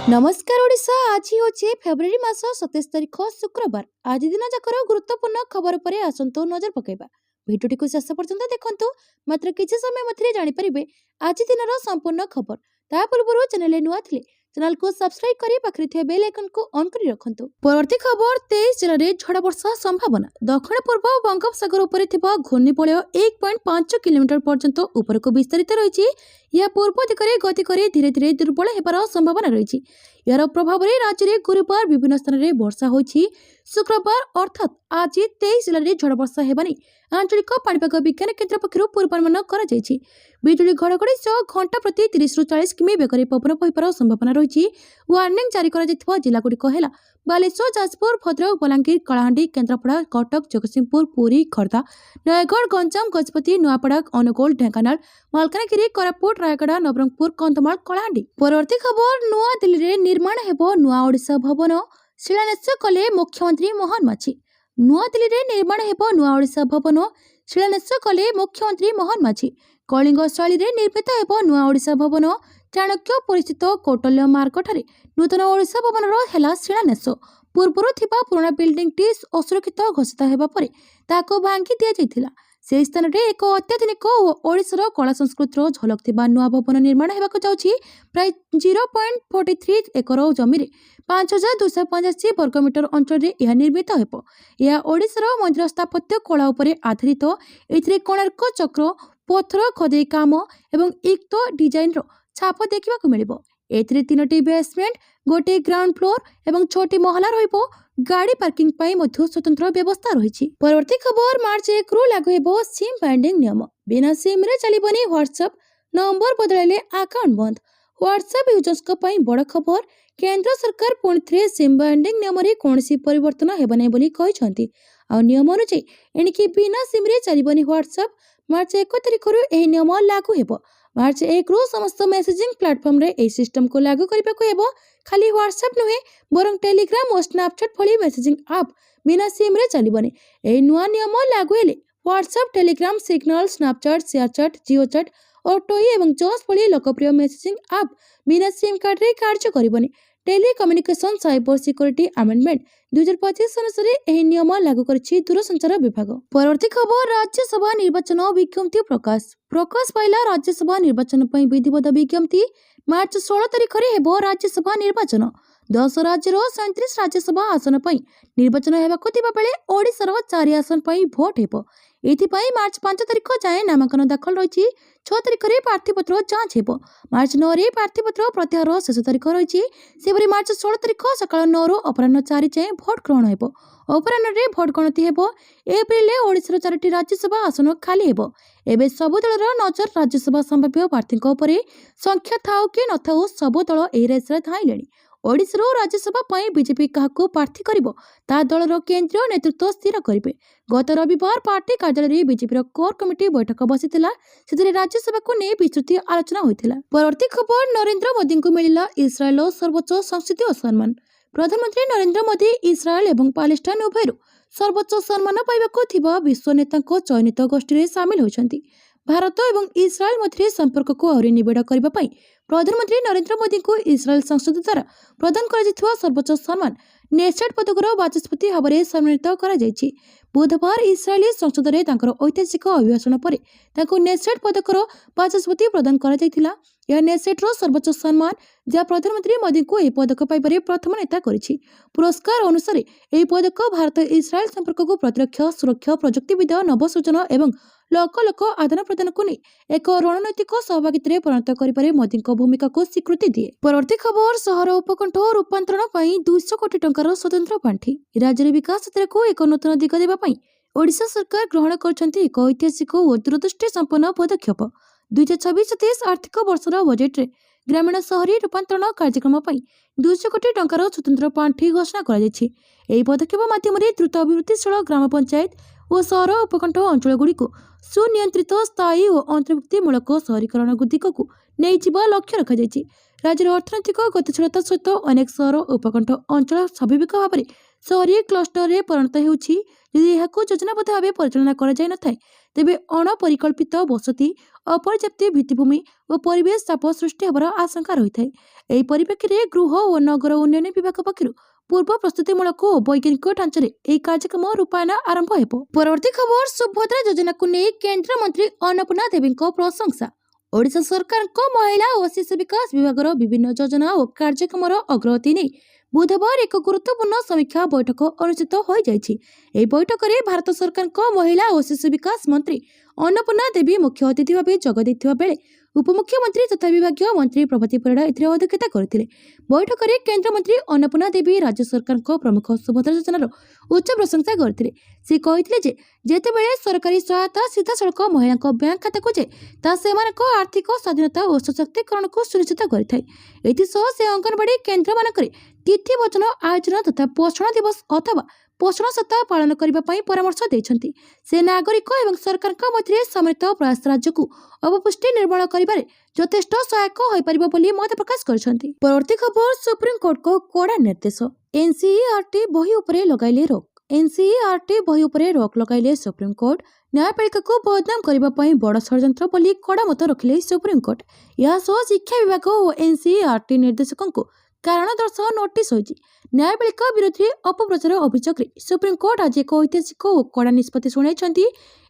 नमस्कार ओडिशा। आज होचे फेब्रुआरी मास 27 तारिख शुक्रवार। आज दिन जाकर गुरुत्वपूर्ण खबर पर आसंतु नजर पकेबा। भिडियोटी को शेष पर्यंत देखंतु, मात्र किछि समय मध्य जानि परिबे आज दिनर संपूर्ण खबर। ता पूर्व चैनल नुआ थिले चैनल को सब्सक्राइब करी पाखरि थे बेल आइकन को ऑन करी रखंतु। परवर्ती खबर 23 जिले में झड़ वर्षा संभावना। दक्षिण पूर्व बंगोपसागर उपर थिबा घूर्णिबलय 1.5 किलोमीटर पर्यंत ऊपर को विस्तारित रही। यह पूर्व दिगरे गति करे धीरे धीरे दुर्बल हेबार संभावना रही। यार प्रभाव में राज्य में गुरुवार विभिन्न स्थान में वर्षा होइछि। शुक्रवार अर्थात आज 23 जिले में झड़ वर्षा हेबानी आंचलिक पाणीपाग विज्ञान केन्द्र पक्षर पूर्वानुमान करा जायछि। बिजुली घड़घड़ी सह घंटा प्रति 30 ରୁ 40 किमी बेगर पवन बहिबार संभावना रही। वार्निंग जारी करा जायथिबा जिलागुड़िक हैला बालेश्वर, जाजपुर, भद्रक, बलांगीर, कलाहांडी, केन्द्रापड़ा, कटक, जगतसिंहपुर, पुरी, खर्दा, नयगढ़, गंजाम, गजपति, नुआपड़ा, अनुगोल, ढेंकानाल, मालकानगिरी, कोरापुट, रायगड़ा, नवरंगपुर, कंधमाल, कलाहांडी। परवर्ती खबर नुआ दिल्ली में निर्माण हेबो नुआ ओडिशा भवन। शिलान्यास कले मुख्यमंत्री मोहन माझी। नुआ दिल्ली में निर्माण हेबो नुआ ओडिशा भवन। शिलान्यास कले मुख्यमंत्री मोहन माझी। कलिंग शैली में निर्मित हेबो नुआ ओडिशा भवन। चाणक्यपुर स्थित कौटल्य मार्ग ठारे नूतन ओडिशा भवन हेला शिलान्यास। पूर्वर थिबा पुराना बिल्डिंग टी असुरक्षित घोषित हेबा परे ताको भांगी दिया जायथिला। से स्थान में एक अत्याधुनिक ओडिशार कला संस्कृतिर झलक थिबा नुआ भवन निर्माण हेबाक जाउछि। प्राय 0.43 एकर जमी 5285 वर्गमीटर अंचल में यह निर्मित हेबो। यह ओडिशार मंदिर स्थापत्य कला उपरे आधारित। एथिरे कोणार्क चक्र, पत्थर खदेई काम एवं इक्तो डिजाइन रो छाप देखा मिलिबो। एथिरे 3टी बेसमेंट, गोटे ग्राउंड फ्लोर एवं 6टी महला रहिबो। गाड़ी पार्किंग पाई मध्य स्वतंत्र व्यवस्था रही। परवर्ती खबर मार्च 1 रु लागू हेबो सिम बाइंडिंग नियम। बिना सिम रे चलिबनी व्हाट्सएप। नंबर बदलाइले अकाउंट बंद। व्हाट्सएप यूजर्स पई बड़ खबर। केंद्र सरकार पुणी थे सिम बाइंडिंग नियम रे कोनसी परिवर्तन हेबा नै बोली कहिसंती। आ नियम अनुसार एणिकी बिना सिम रे चलिबनी व्हाट्सएप। मार्च 1 तारिख रु एही नियम लागू हेबो। मार्च 1 रु समस्त मेसेजिंग प्लेटफॉर्म रे एही सिस्टम को लागू करबा को हेबो। खाली व्हाट्सएप नुहे बरं टेलीग्राम और स्नैपचैट भली मेसेजिंग ऐप बिना सिम रे चलिबनी। एही नुआ नियम लागू हेले WhatsApp, Telegram, Signal, Snapchat, ShareChat, JioChat और टोई एवं जॉस भली लोकप्रिय मेसेजिंग ऐप बिना सिम कार्ड रे कार्य करिबनी। टेलीकम्युनिकेशन साइबर सिक्योरिटी अमेंडमेंट 2025 अनुसार एही नियम लागू करिछि दूरसंचार विभाग। परवर्ती खबर राज्यसभा निर्वाचन विज्ञप्ति प्रकाश पाइला। राज्यसभा निर्वाचन पई विधिवत विज्ञप्ति। मार्च 16 तारिख रे हेबो राज्यसभा निर्वाचन। 10 राज्यर 37 राज्यसभा आसन पई निर्वाचन हेबाको थिबा बेले ओडिशार 4 आसन पई भोट हेबो। एथिपाई मार्च 5 तारिख जाए नामांकन दाखल रही। 6 तारिख रे प्रार्थीपत्र जांच हेबो। मार्च 9 रे प्रार्थीपत्र प्रत्याहार शेष तारिख रही। सेपरि मार्च 16 तारिख सकाळ 9 रु अपराह्न 4 जाए भोट ग्रहण हेबो। अपराह्न रे भोट गणति हेबो। एप्रिल रे ओडिशार 4टी राज्यसभा आसन खाली हेबो। एबे सबु दलर नजर राज्यसभा संभाव्य प्रार्थी उपरे। संख्या थाउ कि नथाउ सबु दल एही रेस रे थाइलेनी। ओडिशार राज्यसभा पई बीजेपी काहाकू प्रार्थी करिवो ता दलर केंद्रीय नेतृत्व स्थिर करिवे। गत रविवार पार्टी कार्यालय बीजेपी कोर कमिटी बैठक बसिथिला। सेथिरे राज्यसभा को नै विस्तृत आलोचना होइथिला। परवर्ती खबर नरेंद्र मोदी को मिलिला इस्राएल सर्वोच्च संसदीय सम्मान। प्रधानमंत्री नरेंद्र मोदी इस्राएल एवं पालेस्टाइन उभयरु सर्वोच्च सम्मान पाइबाकू थिबा विश्व नेतांको चयनित गोष्ठी रे शामिल होइछन्ति। भारत एवं इस्राएल मध्य संपर्क को आहुरी निबिड़ करबा पई प्रधानमंत्री नरेंद्र मोदी को इस्राएल संसद द्वारा प्रदान करा सर्वोच्च सम्मान नेसेट पदकर बाचस्पति भाव में सम्मानित करा जायछि। बुधवार इस्राएली संसद में तांकर ऐतिहासिक अभिभाषण पर तांको नेसेट पदकर बाचस्पति प्रदान करा जायथिला। यह नेसेट्र सर्वोच्च सम्मान जहाँ प्रधानमंत्री मोदी को यह पदक पाइबारे प्रथम नेता करिछि। पुरस्कार अनुसार यह पदक भारत इस्राएल संपर्क को प्रतिरक्षा, सुरक्षा, प्रजुक्तिविद, नवसृजन एवं लोक लोक आदान प्रदान को नहीं एक रणनैतिक सहभागिता परिणत करिपारे मोदी भूमिका को स्वीकृति दिए। परवर्ती खबर सहर उपकंठ रूपांतरण पई 200 कोटी टंकार स्वतंत्र पांठी। राज्य विकास क्षेत्र को एक नूतन दिग देबा पई ओडिशा सरकार ग्रहण करछन्ती एक ऐतिहासिक और दूरदृष्टि संपन्न पदक्षेप। 2026-27 आर्थिक वर्षर बजेट रे ग्रामीण शहरी रूपांतरण कार्यक्रम पई 200 कोटी टंकार स्वतंत्र पांठी घोषणा करा जायछि। एही पदक्षेप माध्यम द्रुत अभिवृद्धिशील ग्राम पंचायत और सहर उपकंठ अंचल गुड़िक सुनियंत्रित स्थायी और अंतर्भुक्तिमूलक सहरीकरण दिगक नहीं जीवा लक्ष्य रखा जायछि। राज्यर अर्थनैतिक गतिशीलता सहित अनेक सहर उपकंठ अंचल स्वाभाविक भाव में ସହରୀ କ୍ଲଷ୍ଟରରେ ପରିଣତ ହେଉଛି। ଯଦି ଏହାକୁ ଯୋଜନାବଦ୍ଧ ଭାବେ ପରିଚାଳନା କରାଯାଇନଥାଏ ତେବେ ଅଣପରିକଳ୍ପିତ ବସତି, ଅପର୍ଯ୍ୟାପ୍ତ ଭିତ୍ତିଭୂମି ଓ ପରିବେଶ ଚାପ ସୃଷ୍ଟି ହେବାର ଆଶଙ୍କା ରହିଥାଏ। ଏହି ପରିପ୍ରେକ୍ଷୀରେ ଗୃହ ଓ ନଗର ଉନ୍ନୟନ ବିଭାଗ ପକ୍ଷରୁ ପୂର୍ବ ପ୍ରସ୍ତୁତିମୂଳକ ଓ ବୈଜ୍ଞାନିକ ଢାଞ୍ଚାରେ ଏହି କାର୍ଯ୍ୟକ୍ରମ ରୂପାୟନ ଆରମ୍ଭ ହେବ। ପରବର୍ତ୍ତୀ ଖବର, ସୁଭଦ୍ରା ଯୋଜନାକୁ ନେଇ କେନ୍ଦ୍ରମନ୍ତ୍ରୀ ଅନ୍ନପୂର୍ଣ୍ଣା ଦେବୀଙ୍କ ପ୍ରଶଂସା। ଓଡ଼ିଶା ସରକାରଙ୍କ ମହିଳା ଓ ଶିଶୁ ବିକାଶ ବିଭାଗର ବିଭିନ୍ନ ଯୋଜନା ଓ କାର୍ଯ୍ୟକ୍ରମର ଅଗ୍ରଗତି ନେଇ ବୁଧବାର ଏକ ଗୁରୁତ୍ୱପୂର୍ଣ୍ଣ ସମୀକ୍ଷା ବୈଠକ ଅନୁଷ୍ଠିତ ହୋଇଯାଇଛି। ଏହି ବୈଠକରେ ଭାରତ ସରକାରଙ୍କ ମହିଳା ଓ ଶିଶୁ ବିକାଶ ମନ୍ତ୍ରୀ ଅନ୍ନପୂର୍ଣ୍ଣା ଦେବୀ ମୁଖ୍ୟ ଅତିଥି ଭାବେ ଯୋଗ ଦେଇଥିବା ବେଳେ ଉପମୁଖ୍ୟମନ୍ତ୍ରୀ ତଥା ବିଭାଗୀୟ ମନ୍ତ୍ରୀ ପ୍ରଭାତୀ ପରିଡ଼ା ଏଥିରେ ଅଧ୍ୟକ୍ଷତା କରିଥିଲେ। ବୈଠକରେ କେନ୍ଦ୍ରମନ୍ତ୍ରୀ ଅନ୍ନପୂର୍ଣ୍ଣା ଦେବୀ ରାଜ୍ୟ ସରକାରଙ୍କ ପ୍ରମୁଖ ସୁଭଦ୍ରା ଯୋଜନାର ଉଚ୍ଚ ପ୍ରଶଂସା କରିଥିଲେ। ସେ କହିଥିଲେ ଯେ ଯେତେବେଳେ ସରକାରୀ ସହାୟତା ସିଧାସଳଖ ମହିଳାଙ୍କ ବ୍ୟାଙ୍କ ଖାତାକୁ ଯାଏ ତାହା ସେମାନଙ୍କ ଆର୍ଥିକ ସ୍ୱାଧୀନତା ଓ ସଶକ୍ତିକରଣକୁ ସୁନିଶ୍ଚିତ କରିଥାଏ। ଏଥିସହ ସେ ଅଙ୍ଗନବାଡି କେନ୍ଦ୍ରମାନଙ୍କରେ ତିଥି ଭୋଜନ ଆୟୋଜନ ତଥା ପୋଷଣ ଦିବସ ଅଥବା ପୋଷଣ ସପ୍ତାହ ପାଳନ କରିବା ପାଇଁ ପରାମର୍ଶ ଦେଇଛନ୍ତି। ସେ ନାଗରିକ ଏବଂ ସରକାରଙ୍କ ମଧ୍ୟରେ ସମ୍ମିଳିତ ପ୍ରୟାସ ରାଜ୍ୟକୁ ଅପପୁଷ୍ଟି ନିର୍ମୂଳ କରିବାରେ ଯଥେଷ୍ଟ ସହାୟକ ହୋଇପାରିବ ବୋଲି ମତ ପ୍ରକାଶ କରିଛନ୍ତି। ପରବର୍ତ୍ତୀ ଖବର, ସୁପ୍ରିମକୋର୍ଟଙ୍କ କଡ଼ା ନିର୍ଦ୍ଦେଶ। ଏନସିଇଆରଟି ବହି ଉପରେ ଲଗାଇଲେ ରୋକ। ଏନସିଇଆରଟି ବହି ଉପରେ ରୋକ ଲଗାଇଲେ ସୁପ୍ରିମକୋର୍ଟ। ନ୍ୟାୟପାଳିକାକୁ ବଦନାମ କରିବା ପାଇଁ ବଡ଼ ଷଡ଼ଯନ୍ତ୍ର ବୋଲି କଡ଼ା ମତ ରଖିଲେ ସୁପ୍ରିମକୋର୍ଟ। ଏହା ସହ ଶିକ୍ଷା ବିଭାଗ ଓ ଏନସିଇଆରଟି ନିର୍ଦ୍ଦେଶକଙ୍କୁ କାରଣ ଦର୍ଶାଅ ନୋଟିସ୍ ହୋଇଛି। ନ୍ୟାୟପାଳିକା ବିରୋଧରେ ଅପପ୍ରଚାର ଅଭିଯୋଗରେ ସୁପ୍ରିମକୋର୍ଟ ଆଜି ଏକ ଐତିହାସିକ ଓ କଡ଼ା ନିଷ୍ପତ୍ତି ଶୁଣାଇଛନ୍ତି।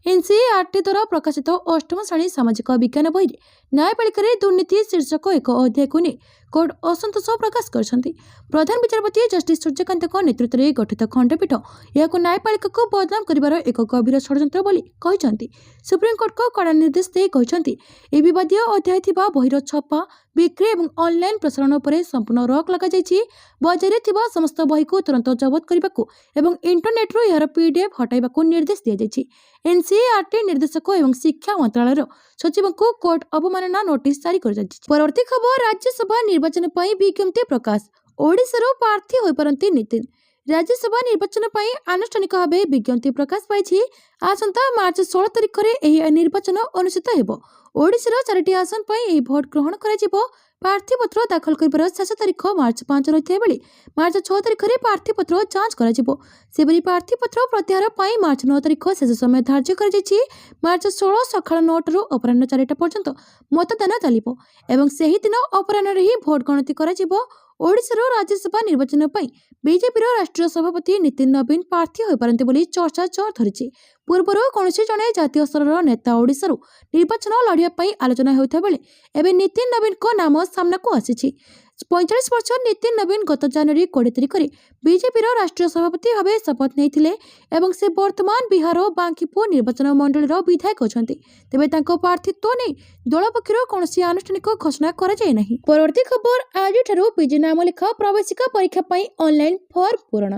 ଏନସିଇଆରଟି ଦ୍ୱାରା ପ୍ରକାଶିତ ଅଷ୍ଟମ ଶ୍ରେଣୀ ସାମାଜିକ ବିଜ୍ଞାନ ବହିରେ ନ୍ୟାୟପାଳିକାରେ ଦୁର୍ନୀତି ଶୀର୍ଷକ ଏକ ଅଧ୍ୟାୟକୁ ନେଇ କୋର୍ଟ ଅସନ୍ତୋଷ ପ୍ରକାଶ କରିଛନ୍ତି। ପ୍ରଧାନ ବିଚାରପତି ଜଷ୍ଟିସ୍ ସୂର୍ଯ୍ୟକାନ୍ତଙ୍କ ନେତୃତ୍ୱରେ ଗଠିତ ଖଣ୍ଡପୀଠ ଏହାକୁ ନ୍ୟାୟପାଳିକାକୁ ବଦନାମ କରିବାର ଏକ ଗଭୀର ଷଡ଼ଯନ୍ତ୍ର ବୋଲି କହିଛନ୍ତି। ସୁପ୍ରିମକୋର୍ଟଙ୍କ କଡ଼ା ନିର୍ଦ୍ଦେଶ ଦେଇ କହିଛନ୍ତି ଏହି ବିବାଦୀୟ ଅଧ୍ୟାୟ ଥିବା ବହିର ଛପା, ବିକ୍ରି ଏବଂ ଅନଲାଇନ ପ୍ରସାରଣ ଉପରେ ସମ୍ପୂର୍ଣ୍ଣ ରୋକ ଲଗାଯାଇଛି। ବଜାରରେ ଥିବା ସମସ୍ତ ବହିକୁ ତୁରନ୍ତ ଜବତ କରିବାକୁ ଏବଂ ଇଣ୍ଟରନେଟ୍ରୁ ଏହାର PDF ହଟାଇବାକୁ ନିର୍ଦ୍ଦେଶ ଦିଆଯାଇଛି। ଏନସିଇଆରଟି ନିର୍ଦ୍ଦେଶକ ଏବଂ ଶିକ୍ଷା ମନ୍ତ୍ରଣାଳୟର ସଚିବଙ୍କୁ କୋର୍ଟ ଅବମାନନା ନୋଟିସ୍ ଜାରି କରାଯାଇଛି। ପରବର୍ତ୍ତୀ ଖବର, ରାଜ୍ୟସଭା ନିର୍ବାଚନ ପାଇଁ ବିଜ୍ଞପ୍ତି ପ୍ରକାଶ। ଓଡ଼ିଶାରୁ ପ୍ରାର୍ଥୀ ହୋଇପାରନ୍ତି ନିତିନ। ରାଜ୍ୟସଭା ନିର୍ବାଚନ ପାଇଁ ଆନୁଷ୍ଠାନିକ ଭାବେ ବିଜ୍ଞପ୍ତି ପ୍ରକାଶ ପାଇଛି। ଆସନ୍ତା ମାର୍ଚ୍ଚ 16 ତାରିଖରେ ଏହି ନିର୍ବାଚନ ଅନୁଷ୍ଠିତ ହେବ। ଓଡ଼ିଶାର 4ଟି ଆସନ ପାଇଁ ଏହି ଭୋଟ ଗ୍ରହଣ କରାଯିବ। ପ୍ରାର୍ଥୀପତ୍ର ଦାଖଲ କରିବାର ଶେଷ ତାରିଖ ମାର୍ଚ୍ଚ 5 ରହିଥିବା ବେଳେ ମାର୍ଚ୍ଚ 6 ତାରିଖରେ ପ୍ରାର୍ଥୀପତ୍ର ଯାଞ୍ଚ କରାଯିବ। ସେପରି ପ୍ରାର୍ଥୀପତ୍ର ପ୍ରତ୍ୟାହାର ପାଇଁ ମାର୍ଚ୍ଚ 9 ତାରିଖ ଶେଷ ସମୟ ଧାର୍ଯ୍ୟ କରାଯାଇଛି। ମାର୍ଚ୍ଚ 16 ସକାଳ 9ଟାରୁ ଅପରାହ୍ନ 4ଟା ପର୍ଯ୍ୟନ୍ତ ମତଦାନ ଚାଲିବ ଏବଂ ସେହି ଦିନ ଅପରାହ୍ନରେ ହିଁ ଭୋଟ ଗଣତି କରାଯିବ। ଓଡ଼ିଶାର ରାଜ୍ୟସଭା ନିର୍ବାଚନ ପାଇଁ ବିଜେପିର ରାଷ୍ଟ୍ରୀୟ ସଭାପତି ନିତିନ ନବୀନ ପ୍ରାର୍ଥୀ ହୋଇପାରନ୍ତି ବୋଲି ଚର୍ଚ୍ଚା ଜୋର ଧରିଛି। ପୂର୍ବରୁ କୌଣସି ଜଣେ ଜାତୀୟ ସ୍ତରର ନେତା ଓଡ଼ିଶାରୁ ନିର୍ବାଚନ ଲଢ଼ିବା ପାଇଁ ଆଲୋଚନା ହେଉଥିବା ବେଳେ ଏବେ ନିତିନ ନବୀନଙ୍କ ନାମ ସାମ୍ନାକୁ ଆସିଛି। 45 ବର୍ଷ ନିତିନ ନବୀନ ଗତ ଜାନୁଆରୀ 20 ତାରିଖରେ ବିଜେପିର ରାଷ୍ଟ୍ରୀୟ ସଭାପତି ଭାବେ ଶପଥ ନେଇଥିଲେ ଏବଂ ସେ ବର୍ତ୍ତମାନ ବିହାର ବାଙ୍କିପୁର ନିର୍ବାଚନ ମଣ୍ଡଳୀର ବିଧାୟକ ଅଛନ୍ତି। ତେବେ ତାଙ୍କ ପ୍ରାର୍ଥୀତ୍ୱ ନେଇ ଦଳ ପକ୍ଷରୁ କୌଣସି ଆନୁଷ୍ଠାନିକ ଘୋଷଣା କରାଯାଇ ନାହିଁ। ପରବର୍ତ୍ତୀ ଖବର, ଆଜିଠାରୁ ପିଜି ନାମଲେଖା ପ୍ରବେଶିକା ପରୀକ୍ଷା ପାଇଁ ଅନଲାଇନ ଫର୍ମ ପୂରଣ।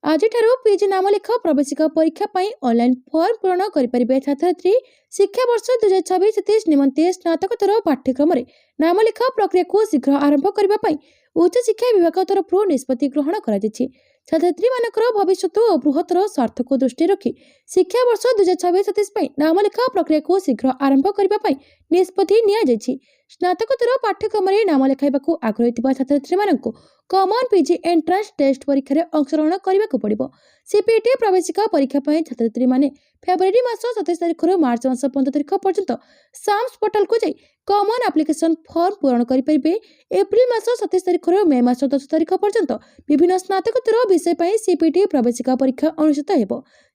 ଆଜିଠାରୁ ପିଜି ନାମଲେଖା ପ୍ରବେଶିକା ପରୀକ୍ଷା ପାଇଁ ଅନଲାଇନ ଫର୍ମ ପୂରଣ କରିପାରିବେ ଛାତ୍ରଛାତ୍ରୀ। ଶିକ୍ଷାବର୍ଷ 2026-27 ନିମନ୍ତେ ସ୍ନାତକୋତ୍ତର ପାଠ୍ୟକ୍ରମରେ ନାମଲେଖା ପ୍ରକ୍ରିୟାକୁ ଶୀଘ୍ର ଆରମ୍ଭ କରିବା ପାଇଁ ଉଚ୍ଚଶିକ୍ଷା ବିଭାଗ ତରଫରୁ ନିଷ୍ପତ୍ତି ଗ୍ରହଣ କରାଯାଇଛି। ଛାତ୍ରଛାତ୍ରୀମାନଙ୍କର ଭବିଷ୍ୟତ ଓ ବୃହତ୍ତର ସ୍ୱାର୍ଥକୁ ଦୃଷ୍ଟିରେ ରଖି ଶିକ୍ଷାବର୍ଷ 2026-27 ପାଇଁ ନାମଲେଖା ପ୍ରକ୍ରିୟାକୁ ଶୀଘ୍ର ଆରମ୍ଭ କରିବା ପାଇଁ ନିଷ୍ପତ୍ତି ନିଆଯାଇଛି। ସ୍ନାତକୋତ୍ତର ପାଠ୍ୟକ୍ରମରେ ନାମ ଲେଖାଇବାକୁ ଆଗ୍ରହୀ ଥିବା ଛାତ୍ରଛାତ୍ରୀମାନଙ୍କୁ କମନ ପିଜି ଏଣ୍ଟ୍ରାନ୍ସ ଟେଷ୍ଟ ପରୀକ୍ଷାରେ ଅଂଶଗ୍ରହଣ କରିବାକୁ ପଡ଼ିବ। ସିପିଟି ପ୍ରବେଶିକା ପରୀକ୍ଷା ପାଇଁ ଛାତ୍ରଛାତ୍ରୀମାନେ ଫେବୃଆରୀ ମାସ 27 ତାରିଖରୁ ମାର୍ଚ୍ଚ ମାସ 15 ତାରିଖ ପର୍ଯ୍ୟନ୍ତ ସାମ୍ସ ପୋର୍ଟାଲକୁ ଯାଇ କମନ ଆପ୍ଲିକେସନ ଫର୍ମ ପୂରଣ କରିପାରିବେ। ଏପ୍ରିଲ ମାସ 27 ତାରିଖରୁ ମେ ମାସ 10 ତାରିଖ ପର୍ଯ୍ୟନ୍ତ ବିଭିନ୍ନ ସ୍ନାତକୋତ୍ତର ବିଷୟ ପାଇଁ ସିପିଟି ପ୍ରବେଶିକା ପରୀକ୍ଷା ଅନୁଷ୍ଠିତ ହେବ।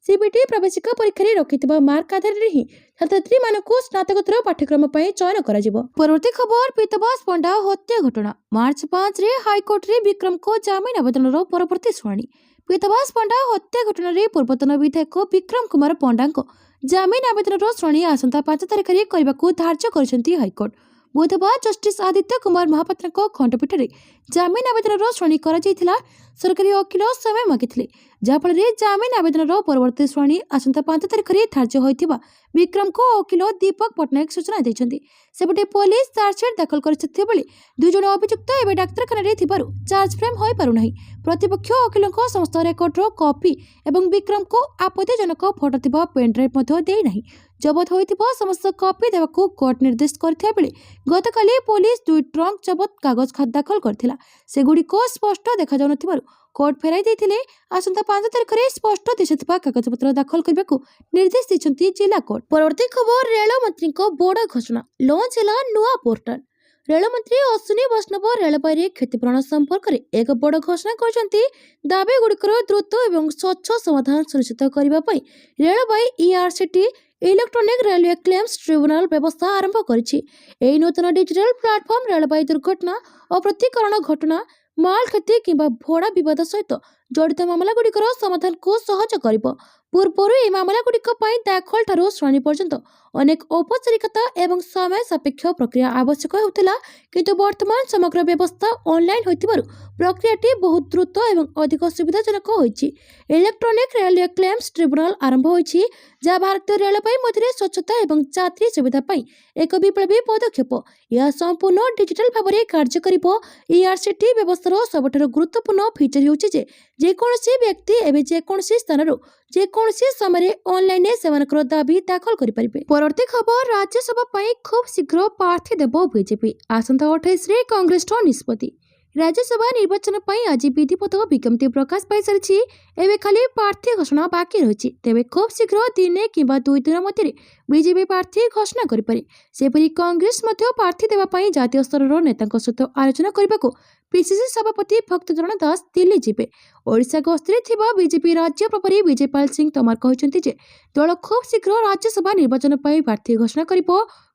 ସିପିଟି ପ୍ରବେଶିକା ପରୀକ୍ଷାରେ ରଖିଥିବା ମାର୍କ ଆଧାରରେ ହିଁ ଛାତ୍ରଛାତ୍ରୀମାନଙ୍କୁ ସ୍ନାତକୋତ୍ତର ପାଠ୍ୟକ୍ରମ ପାଇଁ ଚୟନ କରାଯିବ। ପରବର୍ତ୍ତୀ ଖବର, ପୀତବାସ ପଣ୍ଡା ହତ୍ୟା ଘଟଣା। ମାର୍ଚ୍ଚ 5ରେ ହାଇକୋର୍ଟରେ ବିକ୍ରମଙ୍କ ଜାମିନ ଆବେଦନର ପରବର୍ତ୍ତୀ ଶୁଣାଣି। ପୀତବାସ ପଣ୍ଡା ହତ୍ୟା ଘଟଣାରେ ପୂର୍ବତନ ବିଧାୟକ ବିକ୍ରମ କୁମାର ପଣ୍ଡାଙ୍କ ଜାମିନ ଆବେଦନର ଶୁଣାଣି ଆସନ୍ତା 5 ତାରିଖରେ କରିବାକୁ ଧାର୍ଯ୍ୟ କରିଛନ୍ତି ହାଇକୋର୍ଟ। ବୁଧବାର ଜଷ୍ଟିସ୍ ଆଦିତ୍ୟ କୁମାର ମହାପାତ୍ରଙ୍କ ଖଣ୍ଡପୀଠରେ ଜାମିନ ଆବେଦନର ଶୁଣାଣି କରାଯାଇଥିଲା। ସରକାରୀ ଓକିଲ ସମୟ ମାଗିଥିଲେ, ଯାହାଫଳରେ ଜାମିନ ଆବେଦନର ପରବର୍ତ୍ତୀ ଶୁଣାଣି ଆସନ୍ତା 5 ତାରିଖରେ ଧାର୍ଯ୍ୟ ହୋଇଥିବା ବିକ୍ରମଙ୍କ ଓକିଲ ଦୀପକ ପଟ୍ଟନାୟକ ସୂଚନା ଦେଇଛନ୍ତି। ସେପଟେ ପୋଲିସ ଚାର୍ଜସିଟ୍ ଦାଖଲ କରିଥିବା ବେଳେ 2 ଜଣ ଅଭିଯୁକ୍ତ ଏବେ ଡାକ୍ତରଖାନାରେ ଥିବାରୁ ଚାର୍ଜ ଫ୍ରେମ୍ ହୋଇପାରୁନାହିଁ। ପ୍ରତିପକ୍ଷ ଓକିଲଙ୍କ ସମସ୍ତ ରେକର୍ଡର କପି ଏବଂ ବିକ୍ରମଙ୍କୁ ଆପତ୍ତିଜନକ ଫଟୋ ଥିବା ପେନ୍ଡ୍ରାଇଭ୍ ମଧ୍ୟ ଦେଇନାହିଁ। ଜବତ ହୋଇଥିବା ସମସ୍ତ କପି ଦେବାକୁ କୋର୍ଟ ନିର୍ଦ୍ଦେଶ କରିଥିବା ବେଳେ ଗତକାଲି ପୋଲିସ 2 ଟ୍ରଙ୍କ ଜବତ କାଗଜ ଦାଖଲ କରିଥିଲା। ସେଗୁଡ଼ିକ ସ୍ପଷ୍ଟ ଦେଖାଯାଉନଥିବାରୁ କୋର୍ଟ ଫେରାଇ ଦେଇଥିଲେ। ଆସନ୍ତା 5 ତାରିଖରେ ସ୍ପଷ୍ଟ ଦିଶୁଥିବା କାଗଜପତ୍ର ଦାଖଲ କରିବାକୁ ନିର୍ଦ୍ଦେଶ ଦେଇଛନ୍ତି ଜିଲ୍ଲା କୋର୍ଟ। ପରବର୍ତ୍ତୀ ଖବର, ରେଳମନ୍ତ୍ରୀଙ୍କ ବଡ଼ ଘୋଷଣା, ଲଞ୍ଚ ହେଲା ନୂଆ ପୋର୍ଟାଲ। ରେଳମନ୍ତ୍ରୀ ଅଶ୍ୱିନୀ ବୈଷ୍ଣବ ରେଳବାଇରେ କ୍ଷତିପୂରଣ ସମ୍ପର୍କରେ ଏକ ବଡ଼ ଘୋଷଣା କରିଛନ୍ତି। ଦାବିଗୁଡ଼ିକର ଦ୍ରୁତ ଏବଂ ସ୍ୱଚ୍ଛ ସମାଧାନ ସୁନିଶ୍ଚିତ କରିବା ପାଇଁ ରେଳବାଇ ଇଆର୍ସିଟି ଇଲେକ୍ଟ୍ରୋନିକ୍ ରେଲୱେ କ୍ଲେମ୍ସ ଟ୍ରିବ୍ୟୁନାଲ ବ୍ୟବସ୍ଥା ଆରମ୍ଭ କରିଛି। ଏହି ନୂତନ ଡିଜିଟାଲ ପ୍ଲାଟଫର୍ମ ରେଳବାଇ ଦୁର୍ଘଟଣା, ଅପ୍ରତିକରଣ ଘଟଣା, ମାଲ କ୍ଷତି କିମ୍ବା ଭଡ଼ା ବିବାଦ ସହିତ ଜଡ଼ିତ ମାମଲାଗୁଡ଼ିକର ସମାଧାନକୁ ସହଜ କରିବ। ପୂର୍ବରୁ ଏହି ମାମଲାଗୁଡ଼ିକ ପାଇଁ ଦାଖଲ ଠାରୁ ଶୁଣାଣି ପର୍ଯ୍ୟନ୍ତ ଅନେକ ଔପଚାରିକତା ଏବଂ ସମୟ ସାପେକ୍ଷ ପ୍ରକ୍ରିୟା ଆବଶ୍ୟକ ହେଉଥିଲା, କିନ୍ତୁ ବର୍ତ୍ତମାନ ସମଗ୍ର ବ୍ୟବସ୍ଥା ଅନଲାଇନ୍ ହୋଇଥିବାରୁ ପ୍ରକ୍ରିୟାଟି ବହୁତ ଦ୍ରୁତ ଏବଂ ଅଧିକ ସୁବିଧାଜନକ ହୋଇଛି। ଇଲେକ୍ଟ୍ରୋନିକ୍ ରେଲୱେ କ୍ଲେମ୍ସ ଟ୍ରିବ୍ୟୁନାଲ ଆରମ୍ଭ ହୋଇଛି, ଯାହା ଭାରତୀୟ ରେଳବାଇ ମଧ୍ୟରେ ସ୍ୱଚ୍ଛତା ଏବଂ ଯାତ୍ରୀ ସୁବିଧା ପାଇଁ ଏକ ବିପ୍ଳବୀ ପଦକ୍ଷେପ। ଏହା ସମ୍ପୂର୍ଣ୍ଣ ଡିଜିଟାଲ ଭାବରେ କାର୍ଯ୍ୟ କରିବ। ଇଆର୍ସିଟି ବ୍ୟବସ୍ଥାର ସବୁଠାରୁ ଗୁରୁତ୍ୱପୂର୍ଣ୍ଣ ଫିଚର ହେଉଛି ଯେ ଯେକୌଣସି ବ୍ୟକ୍ତି ଏବେ ଯେକୌଣସି ସ୍ଥାନରୁ ଯେକୌଣସି ସମୟରେ ଅନଲାଇନରେ ସେମାନଙ୍କର ଦାବି ଦାଖଲ କରିପାରିବେ। ପରବର୍ତ୍ତୀ ଖବର, ରାଜ୍ୟସଭା ପାଇଁ ଖୁବ୍ ଶୀଘ୍ର ପ୍ରାର୍ଥୀ ଦେବ ବିଜେପି। ଆସନ୍ତା 28ରେ କଂଗ୍ରେସର ନିଷ୍ପତ୍ତି। ରାଜ୍ୟସଭା ନିର୍ବାଚନ ପାଇଁ ଆଜି ବିଧିବଦ୍ଧ ବିଜ୍ଞପ୍ତି ପ୍ରକାଶ ପାଇସାରିଛି। ଏବେ ଖାଲି ପ୍ରାର୍ଥୀ ଘୋଷଣା ବାକି ରହିଛି। ତେବେ ଖୁବ୍ ଶୀଘ୍ର ଦିନେ କିମ୍ବା 2 ଦିନ ମଧ୍ୟରେ ବିଜେପି ପ୍ରାର୍ଥୀ ଘୋଷଣା କରିପାରେ। ସେପରି କଂଗ୍ରେସ ମଧ୍ୟ ପ୍ରାର୍ଥୀ ଦେବା ପାଇଁ ଜାତୀୟ ସ୍ତରର ନେତାଙ୍କ ସହିତ ଆଲୋଚନା କରିବାକୁ ପିସିସି ସଭାପତି ଭକ୍ତଚରଣ ଦାସ ଦିଲ୍ଲୀ ଯିବେ। ଓଡ଼ିଶା ଗସ୍ତରେ ଥିବା ବିଜେପି ରାଜ୍ୟ ପ୍ରଭାରୀ ବିଜୟପାଲ ସିଂ ତୋମାର କହିଛନ୍ତି ଯେ ଦଳ ଖୁବ୍ ଶୀଘ୍ର ରାଜ୍ୟସଭା ନିର୍ବାଚନ ପାଇଁ ପ୍ରାର୍ଥୀ ଘୋଷଣା କରିବ।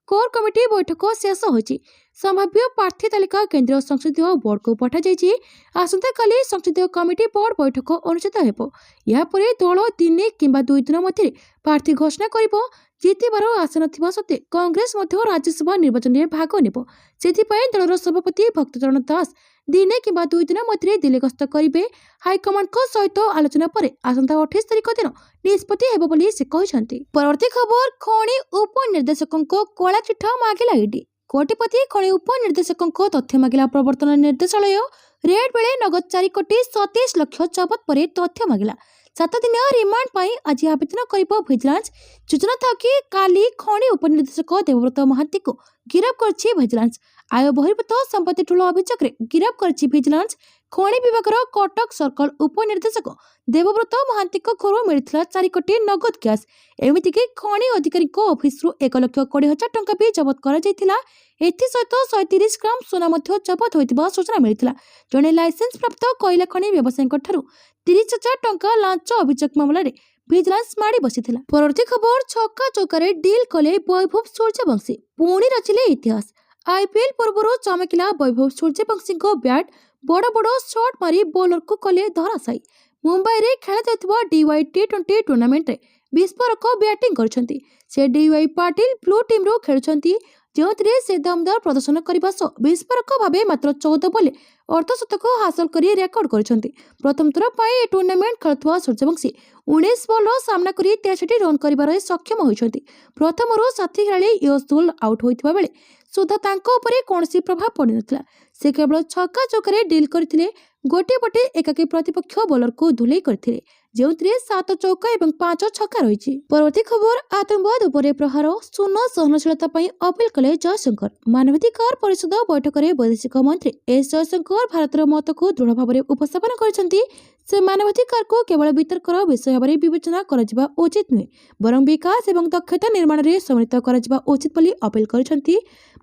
କୋର୍ କମିଟି ବୈଠକ ଶେଷ ହୋଇଛି। ସମ୍ଭାବ୍ୟ ପ୍ରାର୍ଥୀ ତାଲିକା କେନ୍ଦ୍ରୀୟ ସଂସଦୀୟ ବୋର୍ଡକୁ ପଠାଯାଇଛି। ଆସନ୍ତାକାଲି ସଂସଦୀୟ କମିଟି ବୋର୍ଡ ବୈଠକ ଅନୁଷ୍ଠିତ ହେବ। ଏହାପରେ ଦଳ ଦିନେ କିମ୍ବା 2 ଦିନ ମଧ୍ୟରେ ପ୍ରାର୍ଥୀ ଘୋଷଣା କରିବ। ଜିତିବାର ଆଶା ନଥିବା ସତ୍ତ୍ୱେ କଂଗ୍ରେସ ମଧ୍ୟ ରାଜ୍ୟସଭା ନିର୍ବାଚନରେ ଭାଗ ନେବ। ସେଥିପାଇଁ ଦଳର ସଭାପତି ଭକ୍ତଚରଣ ଦାସ ଦିନେ କିମ୍ବା 2 ଦିନ ମଧ୍ୟରେ ଦିଲ୍ଲୀ ଗସ୍ତ କରିବେ। ହାଇକମାଣ୍ଡଙ୍କ ସହିତ ଆଲୋଚନା ପରେ ଆସନ୍ତା 28 ତାରିଖ ଦିନ ନିଷ୍ପତ୍ତି ହେବ ବୋଲି ସେ କହିଛନ୍ତି। ପରବର୍ତ୍ତୀ ଖବର, ଖଣି ଉପନିର୍ଦ୍ଦେଶକଙ୍କ କଳା ଚିଠା ମାଗିଲା ଇଡି। କୋଟିପତି ଖଣି ଉପନିର୍ଦ୍ଦେଶକଙ୍କ ତଥ୍ୟ ମାଗିଲା ପ୍ରବର୍ତ୍ତନ ନିର୍ଦ୍ଦେଶାଳୟ। ରେଡ୍ ବେଳେ ନଗଦ 4,27 ଲକ୍ଷ ଜବତ ପରେ ତଥ୍ୟ ମାଗିଲା। 7 ଦିନିଆ ରିମାଣ୍ଡ ପାଇଁ ଆଜି ଆବେଦନ କରିବ ଭିଜିଲାନ୍ସ। ସୂଚନା ଥାଉକି କାଲି ଖଣି ଉପନିର୍ଦ୍ଦେଶକ ଦେବବ୍ରତ ମହାନ୍ତିଙ୍କୁ ଗିରଫ କରିଛି ଭିଜିଲାନ୍ସ। ଆୟ ବହିର୍ଭୂତ ସମ୍ପତ୍ତି ଠୁଳ ଅଭିଯୋଗରେ ଗିରଫ କରିଛି ଭିଜିଲାନ୍ସ। ଖଣି ବିଭାଗର କଟକ ସର୍କଲ ଉପନିର୍ଦ୍ଦେଶକ ଦେବବ୍ରତ ମହାନ୍ତିଙ୍କ ଘରୁ ମିଳିଥିଲା 4 କୋଟି ନଗଦ କ୍ୟାସ୍। ଏମିତିକି ଖଣି ଅଧିକାରୀଙ୍କ ଅଫିସରୁ 1,20,000 ଟଙ୍କା ବି ଜବତ କରାଯାଇଥିଲା। ଏଥିସହିତ 130 ଗ୍ରାମ ସୁନା ମଧ୍ୟ ଜବତ ହୋଇଥିବା ସୂଚନା ମିଳିଥିଲା। ଜଣେ ଲାଇସେନ୍ସ ପ୍ରାପ୍ତ କୋଇଲା ଖଣି ବ୍ୟବସାୟୀଙ୍କ ଠାରୁ 30,000 ଟଙ୍କା ଲାଞ୍ଚ ଅଭିଯୋଗ ମାମଲାରେ ଭିଜିଲାନ୍ସ ମାଡ଼ି ବସିଥିଲା। ପରବର୍ତ୍ତୀ ଖବର, ଛକା ଚୌକାରେ ଡିଲ୍ କଲେ ବୈଭବ ସୂର୍ଯ୍ୟବଂଶୀ, ପୁଣି ରଚିଲେ ଇତିହାସ। ଆଇପିଏଲ୍ ପୂର୍ବରୁ ଚମକିଲା ବୈଭବ ସୂର୍ଯ୍ୟବଂଶୀଙ୍କ ବ୍ୟାଟ୍ ବଡ଼ ବଡ଼ ସଟ୍ ମାରି ବୋଲରକୁ କଲେ ଧରାଶାୟୀ। ମୁମ୍ବାଇରେ ଖେଳାଯାଉଥିବା ଡିୱାଇ ଟି20 ଟୁର୍ଣ୍ଣାମେଣ୍ଟରେ ବିସ୍ଫୋରକ ବ୍ୟାଟିଂ କରିଛନ୍ତି। ସେ ଡିୱାଇ ପାଟିଲ ବ୍ଲୁ ଟିମ୍ରୁ ଖେଳୁଛନ୍ତି, ଯେଉଁଥିରେ ସେ ଦମଦାର ପ୍ରଦର୍ଶନ କରିବା ସହ ବିସ୍ଫୋରକ ଭାବେ ମାତ୍ର 14 ବଲ୍ରେ ଅର୍ଦ୍ଧଶତକ ହାସଲ କରି ରେକର୍ଡ କରିଛନ୍ତି। ପ୍ରଥମ ଥର ପାଇଁ ଏହି ଟୁର୍ଣ୍ଣାମେଣ୍ଟ ଖେଳୁଥିବା ସୂର୍ଯ୍ୟବଂଶୀ 19 ବଲ୍ର ସାମ୍ନା କରି 63 ରନ୍ କରିବାରେ ସକ୍ଷମ ହୋଇଛନ୍ତି। ପ୍ରଥମରୁ ସାଥୀ ଖେଳାଳି ୟଶଦୁଲ ଆଉଟ୍ ହୋଇଥିବା ବେଳେ ସୁଦ୍ଧା ତାଙ୍କ ଉପରେ କୌଣସି ପ୍ରଭାବ ପଡ଼ିନଥିଲା। ସେ କେବଳ ଛକା ଚୌକାରେ ଡିଲ୍ କରିଥିଲେ। ଗୋଟିଏ ପଟେ ଏକାକୀ ପ୍ରତିପକ୍ଷ ବୋଲରକୁ ଧୁଲେଇ କରିଥିଲେ, ଯେଉଁଥିରେ 7 ଚୌକା ଏବଂ 5 ଛକା ରହିଛି। ପରବର୍ତ୍ତୀ ଖବର, ଆତଙ୍କବାଦ ଉପରେ ପ୍ରହାର, ଶୂନ ସହନଶୀଳତା ପାଇଁ ଅପିଲ କଲେ ଜୟଶଙ୍କର। ମାନବାଧିକାର ପରିଷଦ ବୈଠକରେ ବୈଦେଶିକ ମନ୍ତ୍ରୀ ଏସ୍ ଜୟଶଙ୍କର ଭାରତର ମତକୁ ଦୃଢ଼ ଭାବରେ ଉପସ୍ଥାପନ କରିଛନ୍ତି। ସେ ମାନବାଧିକାରକୁ କେବଳ ବିତର୍କର ବିଷୟ ଭାବରେ ବିବେଚନା କରାଯିବା ଉଚିତ ନୁହେଁ, ବରଂ ବିକାଶ ଏବଂ ଦକ୍ଷତା ନିର୍ମାଣରେ ସମ୍ମିଳିତ କରାଯିବା ଉଚିତ ବୋଲି ଅପିଲ କରିଛନ୍ତି।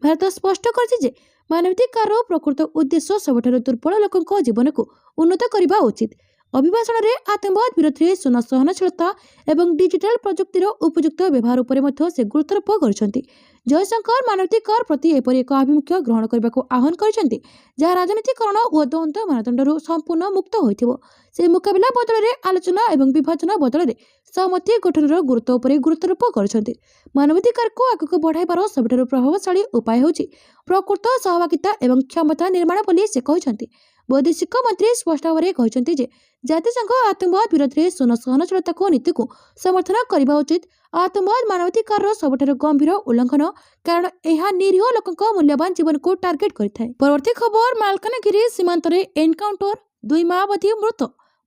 ଭାରତ ସ୍ପଷ୍ଟ କରିଛି ଯେ ମାନବାଧିକାରର ପ୍ରକୃତ ଉଦ୍ଦେଶ୍ୟ ସବୁଠାରୁ ଦୁର୍ବଳ ଲୋକଙ୍କ ଜୀବନକୁ ଉନ୍ନତ କରିବା ଉଚିତ। ଅଭିଭାଷଣରେ ଆତଙ୍କବାଦ ବିରୋଧରେ ଶୂନ ସହନଶୀଳତା ଏବଂ ଡିଜିଟାଲ ପ୍ରଯୁକ୍ତିର ଉପଯୁକ୍ତ ବ୍ୟବହାର ଉପରେ ମଧ୍ୟ ସେ ଗୁରୁତ୍ୱାରୋପ କରିଛନ୍ତି। ଜୟଶଙ୍କର ମାନବାଧିକାର ପ୍ରତି ଏପରି ଏକ ଆଭିମୁଖ୍ୟ ଗ୍ରହଣ କରିବାକୁ ଆହ୍ୱାନ କରିଛନ୍ତି, ଯାହା ରାଜନୀତିକରଣ ଓ ଦ୍ୱନ୍ଦ୍ୱ ମାନଦଣ୍ଡରୁ ସମ୍ପୂର୍ଣ୍ଣ ମୁକ୍ତ ହୋଇଥିବ। ସେ ମୁକାବିଲା ବଦଳରେ ଆଲୋଚନା ଏବଂ ବିଭାଜନ ବଦଳରେ ସହମତି ଗଠନର ଗୁରୁତ୍ୱ ଉପରେ ଗୁରୁତ୍ୱାରୋପ କରିଛନ୍ତି। ମାନବାଧିକାରକୁ ଆଗକୁ ବଢ଼ାଇବାର ସବୁଠାରୁ ପ୍ରଭାବଶାଳୀ ଉପାୟ ହେଉଛି ପ୍ରକୃତ ସହଭାଗିତା ଏବଂ କ୍ଷମତା ନିର୍ମାଣ ବୋଲି ସେ କହିଛନ୍ତି। ବୈଦେଶିକ ମନ୍ତ୍ରୀ ସ୍ପଷ୍ଟ ଭାବରେ କହିଛନ୍ତି ଯେ ଜାତିସଂଘ ଆତଙ୍କବାଦ ବିରୋଧରେ ଶୂନ ସହନଶୀଳତାକୁ ନୀତିକୁ ସମର୍ଥନ କରିବା ଉଚିତ। ଆତଙ୍କବାଦ ମାନବାଧିକାରର ସବୁଠାରୁ ଗମ୍ଭୀର ଉଲ୍ଲଂଘନ, କାରଣ ଏହା ନିରୀହ ଲୋକଙ୍କ ମୂଲ୍ୟବାନ ଜୀବନକୁ ଟାର୍ଗେଟ କରିଥାଏ। ପରବର୍ତ୍ତୀ ଖବର, ମାଲକାନଗିରି ସୀମାନ୍ତରେ ଏନକାଉଣ୍ଟର, 2 ମାଓବାଦୀ ମୃତ।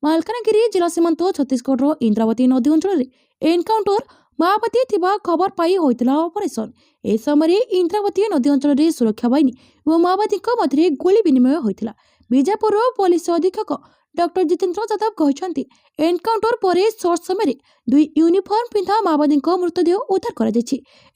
ମାଲକାନଗିରି ଜିଲ୍ଲା ସୀମାନ୍ତ ଛତିଶଗଡ଼ର ଇନ୍ଦ୍ରାବତୀ ନଦୀ ଅଞ୍ଚଳରେ ଏନକାଉଣ୍ଟର, ମାଓବାଦୀ ଥିବା ଖବର ପାଇ ହୋଇଥିଲା ଅପରେସନ। ଏହି ସମୟରେ ଇନ୍ଦ୍ରାବତୀ ନଦୀ ଅଞ୍ଚଳରେ ସୁରକ୍ଷା ବାହିନୀ ଓ ମାଓବାଦୀଙ୍କ ମଧ୍ୟରେ ଗୁଳି ବିନିମୟ ହୋଇଥିଲା। ବିଜାପୁରର ପୋଲିସ ଅଧୀକ୍ଷକ डॉक्टर जितेंद्र यादव कहते एनकाउंटर पर सर्च समय दुई यूनिफॉर्म पिंधा माओवादी मृतदेह उद्धार कर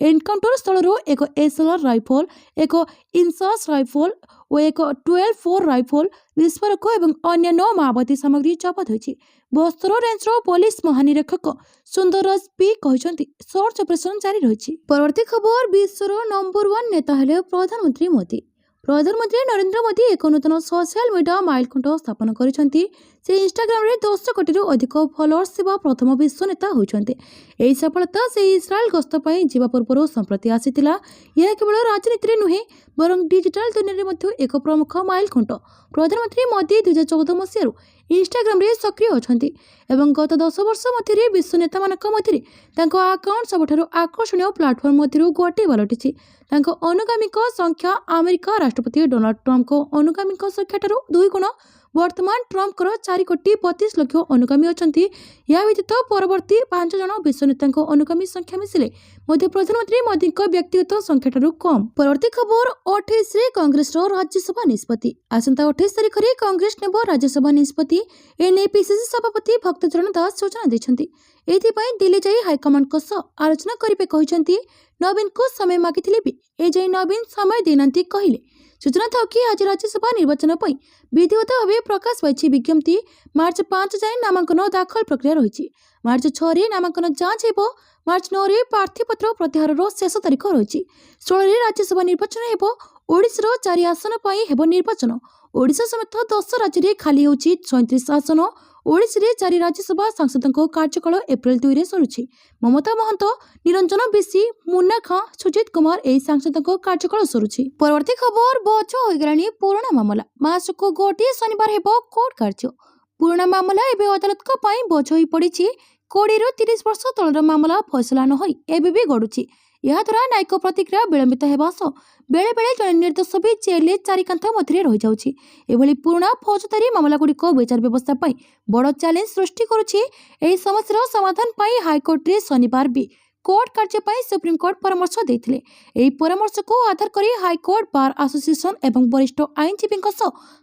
एनकाउंटर स्थल एक एसएलआर राइफल, एक इंसास राइफल और एक 12-4 राइफल, विस्फोरक और अन्य माओवादी सामग्री जबत होती। बस्तर रेंजर पुलिस महानिरीक्षक सुंदरराज पी कहते सर्च ऑपरेशन जारी रही। परवर्ती खबर विश्वर नंबर 1 नेता हेले प्रधानमंत्री मोदी। प्रधानमंत्री नरेंद्र मोदी एक नूतन सोशल मीडिया माइलखुंट स्थापन करिसेंती। से इंस्टाग्राम रे 10 कोटी अधिक फॉलोअर्स सेवा प्रथम विश्व नेता होइछन्ते। एही सफलता से इस्राएल गस्त पई जीवा पूर्व संप्रति आसीतिला। यह केवल राजनीति रे नुहे बरं डिजिटल दुनिया रे मध्य एक प्रमुख माइलखुंट। प्रधानमंत्री मोदी 2014 मसीह इंस्टाग्राम रे सक्रिय अछन्ती एवं गत 10 वर्ष मध्य विश्व नेता मानक मध्य तांको अकाउंट सबठारु आकर्षणीय प्लाटफॉर्म मध्य गोटे पलटिछि। तांको अनुगामीक संख्या अमेरिका राष्ट्रपति डोनाल्ड ट्रम्प को अनुगामीक संख्या ठारू 2 गुण। वर्तमान ट्रम्प को 4,32,00,000 अनुगामी अछन्ती। या व्यतीत परवर्ती 5 जन विश्व नेतांको अनुगामी संख्या मिसिले मध्य प्रधानमंत्री मोदी व्यक्तिगत संख्या ठारू कम। परवर्ती खबर 28 रे कांग्रेस राज्यसभा निष्पत्ति। आसंता 28 तारिख रे कांग्रेस नेब राज्यसभा निष्पत्ति। एने पीसीसी सभापति भक्तचरण दास सूचना दैछन्ती। एथिपाई दिल्ली जाई हाईकमांड को आलोचना करिबे कहिसन्ती। नवीन को समय मागिथिले भी ए जाई नवीन समय देनांती कहिले। सूचना था कि आज राज्यसभा निर्वाचन पर विधिवत भाव प्रकाश पाई विज्ञप्ति। मार्च 5 जाए नामांकन दाखल प्रक्रिया रही। मार्च 6 रे नामांकन जांच हेबो। मार्च 9 रे प्रार्थीपत्र प्रत्याहार शेष तारीख रही। 16 रे राज्यसभा निर्वाचन हेबो। ओडिशार 4 आसन पर हेबो निर्वाचन। ओडिशा समेत 10 राज्य में खाली होची 37 आसन। ओडिशा रे 4 राज्यसभा सांसदों कार्यकाल एप्रिल 2 रे सरुछि। ममता महंत, निरंजन बेसी, मुन्ना खां, सुजित कुमार एही सांसदों कार्यकाल सरुछि। परवर्ती खबर बच होइगलानी पुराना मामला। मास को गोटे शनिवार हेबो कोर्ट कार्य। पुराना मामला एबे अदालत को पई बच होई पड़िछि। 20 ରୁ 30 वर्ष तलर मामला फैसला न होई एबे भी गडुछि। यह द्वारा न्यायिक प्रतिक्रिया विलंबित हेबा सह बेले बेले जन निर्दोष भी जेल 4 कांथ मध्य रही जाउछि। एभली पुराना फौजदारी मामला गुड़िक विचार व्यवस्था पई बड़ चैलेंज सृष्टि करुछि। एही समस्यार समाधान पई हाईकोर्ट रे शनिवार भी कोर्ट कार्य पई सुप्रीम कोर्ट परामर्श देथिले। एही परामर्श को आधार करी हाईकोर्ट बार एसोसिएशन एवं वरिष्ठ आईनजीवी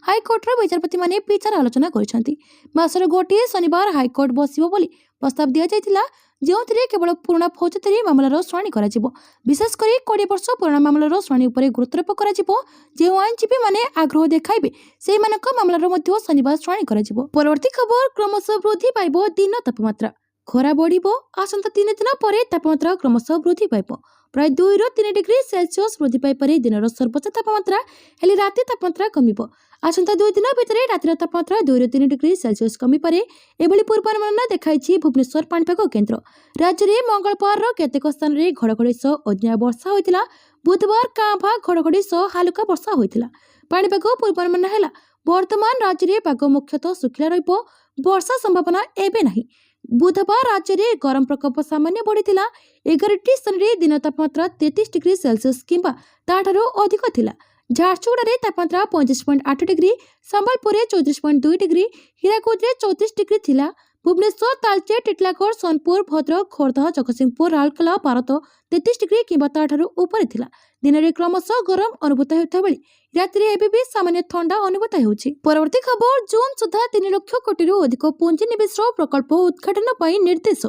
हाईकोर्ट विचारपति माने विचार आलोचना करिसंती। मासर गोटे शनिवार हाईकोर्ट बसिबो बोली प्रस्ताव दिया जायतिला, जोंथिरे केवल पुराना फौजदारी मामलार शुणाणी कराजिबो। विशेष करी 20 वर्ष पुराना मामलार शुणाणी उपरे गुरुत्वारोप कराजिबो। जे आईनजीवी माने आग्रह देखाइबे सेहि मानक मामलार मध्य शनिवार शुणाणी कराजिबो। परवर्ती खबर क्रमशः वृद्धि पाइबो दिन तापमात्रा। खरा बढ़िबो। आसंता 3 दिन पर तापमात्रा क्रमशः वृद्धि पाइबो। प्राय 2 ରୁ 3 डिग्री सेल्सियस वृद्धि पाई पारे दिन सर्वोच्च तापमात्रा। हेले राति तापमात्रा कमिबो। आसंता 2 दिन भितर रातिर तापमात्रा 2 ରୁ 3 डिग्री सेल्सियस कमी पारे एभली पूर्वानुमान देखाइछि भुवनेश्वर पाणीपाग केन्द्र। राज्य में मंगलवार केतेक स्थान रे घड़घड़ी सह अज्ञा वर्षा होइतिला। बुधवार कांभा घड़घड़ी सह हालुका वर्षा होइतिला। पाणीपाग पूर्वानुमान हैला वर्तमान राज्य में पाग मुख्यतः सुखिला रहिबो। वर्षा संभावना एबे नहीं। बुधवार राज्य में गरम प्रकोप सामान्य बढ़ीथिला। 11टी स्थान रे दिन तापमात्रा 33 डिग्री सेल्सियस किंबा ताठारो अधिक थिला। झारसुगुड़ा तापमात्रा 35.8 degree, Sambalpur 34.2 degree, Hirakud 34 degree थिला। भुवनेश्वर, तालचेर, टिटलागढ़, सोनपुर, भद्रक, खोर्धा, जगतसिंहपुर, राउरकेला, पारत 33 डिग्री किंबा ताठारो ऊपर थिला। दिन में क्रमशः गरम अनुभूत होता बेले राति एबे भी सामान्य ठंडा अनुभूत होउछि। परवर्ती खबर जून सुधा 3 लाख कोटी अधिक पुंजी निवेश प्रकल्प उद्घाटन पर निर्देश।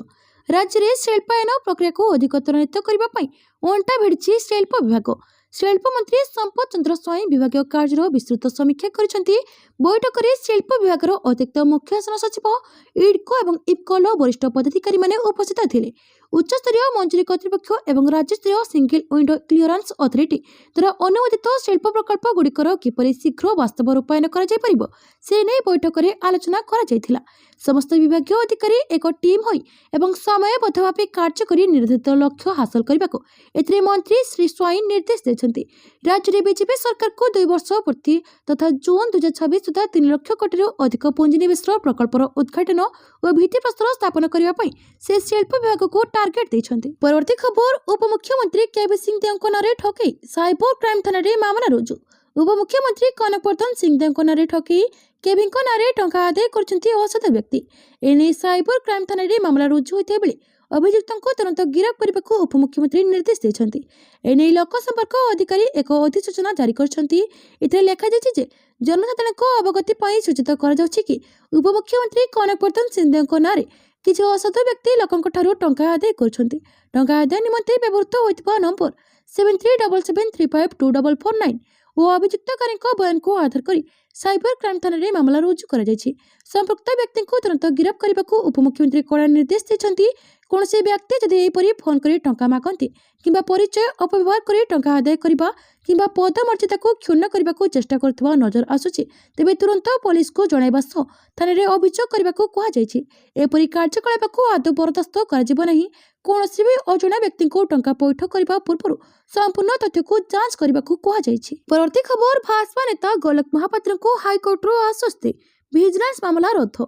राज्य में शिल्पायन प्रक्रिया को अधिक त्वरित करने अंटा भिड़ी शिल्प विभाग। शिल्प मंत्री संपत चंद्र स्वाई विभाग कार्य विस्तृत समीक्षा करिसेंती। बैठक में शिल्प विभाग अतिरिक्त मुख्य शासन सचिव इडको और इपकल वरिष्ठ पदाधिकारी माने उपस्थित थिले। उच्चस्तरीय मंजूरी कर्तृपक्ष एवं राज्यस्तरीय सिंगल विंडो क्लियरेंस अथॉरिटी द्वारा अनुमोदित शिल्प प्रकल्प गुड़िकर किपरि शीघ्र वास्तव रूपायन करा जाय परिबो से नै बैठक में आलोचना करा जायथिला। समस्त विभागीय अधिकारी एक टीम होई एवं समयबद्ध भाव कार्य करी निर्धारित लक्ष्य हासिल करने को एथिरे मंत्री श्री स्वाई निर्देश देछन्ती। राज्य में बीजेपी सरकार को 2 वर्ष पूर्ति तथा जून 2026 सुधा 3 लाख कोटी अधिक पुंजीनिवेश प्रकल्पर उद्घाटन और भित्तिप्रस्तर स्थापन करने से शिल्प विभाग को टार्गेट देछन्ती। परवर्ती खबर उपमुख्यमंत्री केबी सिंह देव नारे ठकई साइबर क्राइम थाना मामला रुजु। उपमुख्यमंत्री कनकवर्धन सिंह देव नारे ठकई केबी नारे टंका आदाय करछन्ती असत व्यक्ति। एने साइबर क्राइम थाना मामला रुजु होते बेले ଅଭିଯୁକ୍ତଙ୍କୁ ତୁରନ୍ତ ଗିରଫ କରିବାକୁ ଉପମୁଖ୍ୟମନ୍ତ୍ରୀ ନିର୍ଦ୍ଦେଶ ଦେଇଛନ୍ତି। ଏନେଇ ଲୋକ ସମ୍ପର୍କ ଅଧିକାରୀ ଏକ ଅଧିସୂଚନା ଜାରି କରିଛନ୍ତି। ଏଥିରେ ଲେଖାଯାଇଛି ଯେ ଜନସାଧାରଣଙ୍କ ଅବଗତି ପାଇଁ ସୂଚିତ କରାଯାଉଛି କି ଉପମୁଖ୍ୟମନ୍ତ୍ରୀ କନକ ବର୍ଦ୍ଧନ ସିଂଦେଓଙ୍କ ନାଁରେ କିଛି ଅସାଧୁ ବ୍ୟକ୍ତି ଲୋକଙ୍କଠାରୁ ଟଙ୍କା ଆଦାୟ କରୁଛନ୍ତି। ଟଙ୍କା ଆଦାୟ ନିମନ୍ତେ ବ୍ୟବହୃତ ହୋଇଥିବା ନମ୍ବର 7377352449 ଓ ଅଭିଯୁକ୍ତକାରୀଙ୍କ ବୟାନକୁ ଆଧାର କରି ସାଇବର କ୍ରାଇମ ଥାନାରେ ମାମଲା ରୁଜୁ କରାଯାଇଛି। ସମ୍ପୃକ୍ତ ବ୍ୟକ୍ତିଙ୍କୁ ତୁରନ୍ତ ଗିରଫ କରିବାକୁ ଉପମୁଖ୍ୟମନ୍ତ୍ରୀ କଡ଼ା ନିର୍ଦ୍ଦେଶ ଦେଇଛନ୍ତି। କୌଣସି ବ୍ୟକ୍ତି ଯଦି ଏହିପରି ଫୋନ କରି ଟଙ୍କା ମାଗନ୍ତି କିମ୍ବା ପରିଚୟ ଅପବ୍ୟବହାର କରି ଟଙ୍କା ଆଦାୟ କରିବା କିମ୍ବା ପଦ ମର୍ଯ୍ୟାଦାକୁ କ୍ଷୁଣ୍ଣ କରିବାକୁ ଚେଷ୍ଟା କରୁଥିବା ନଜର ଆସୁଛି, ତେବେ ତୁରନ୍ତ ପୋଲିସକୁ ଜଣାଇବା ସହ ଥାନାରେ ଅଭିଯୋଗ କରିବାକୁ କୁହାଯାଇଛି। ଏପରି କାର୍ଯ୍ୟକଳାପକୁ ଆଦୌ ବରଦାସ୍ତ କରାଯିବ ନାହିଁ। କୌଣସି ବି ଅଜଣା ବ୍ୟକ୍ତିଙ୍କୁ ଟଙ୍କା ପୈଠ କରିବା ପୂର୍ବରୁ ସମ୍ପୂର୍ଣ୍ଣ ତଥ୍ୟକୁ ଯାଞ୍ଚ କରିବାକୁ କୁହାଯାଇଛି। ପରବର୍ତ୍ତୀ ଖବର, ଭାଜପା ନେତା ଗୋଲକ ମହାପାତ୍ରଙ୍କୁ ହାଇକୋର୍ଟରୁ ଆଶ୍ୱସ୍ତି, ଭିଜିଲାନ୍ସ ମାମଲା ରଦ୍ଦ।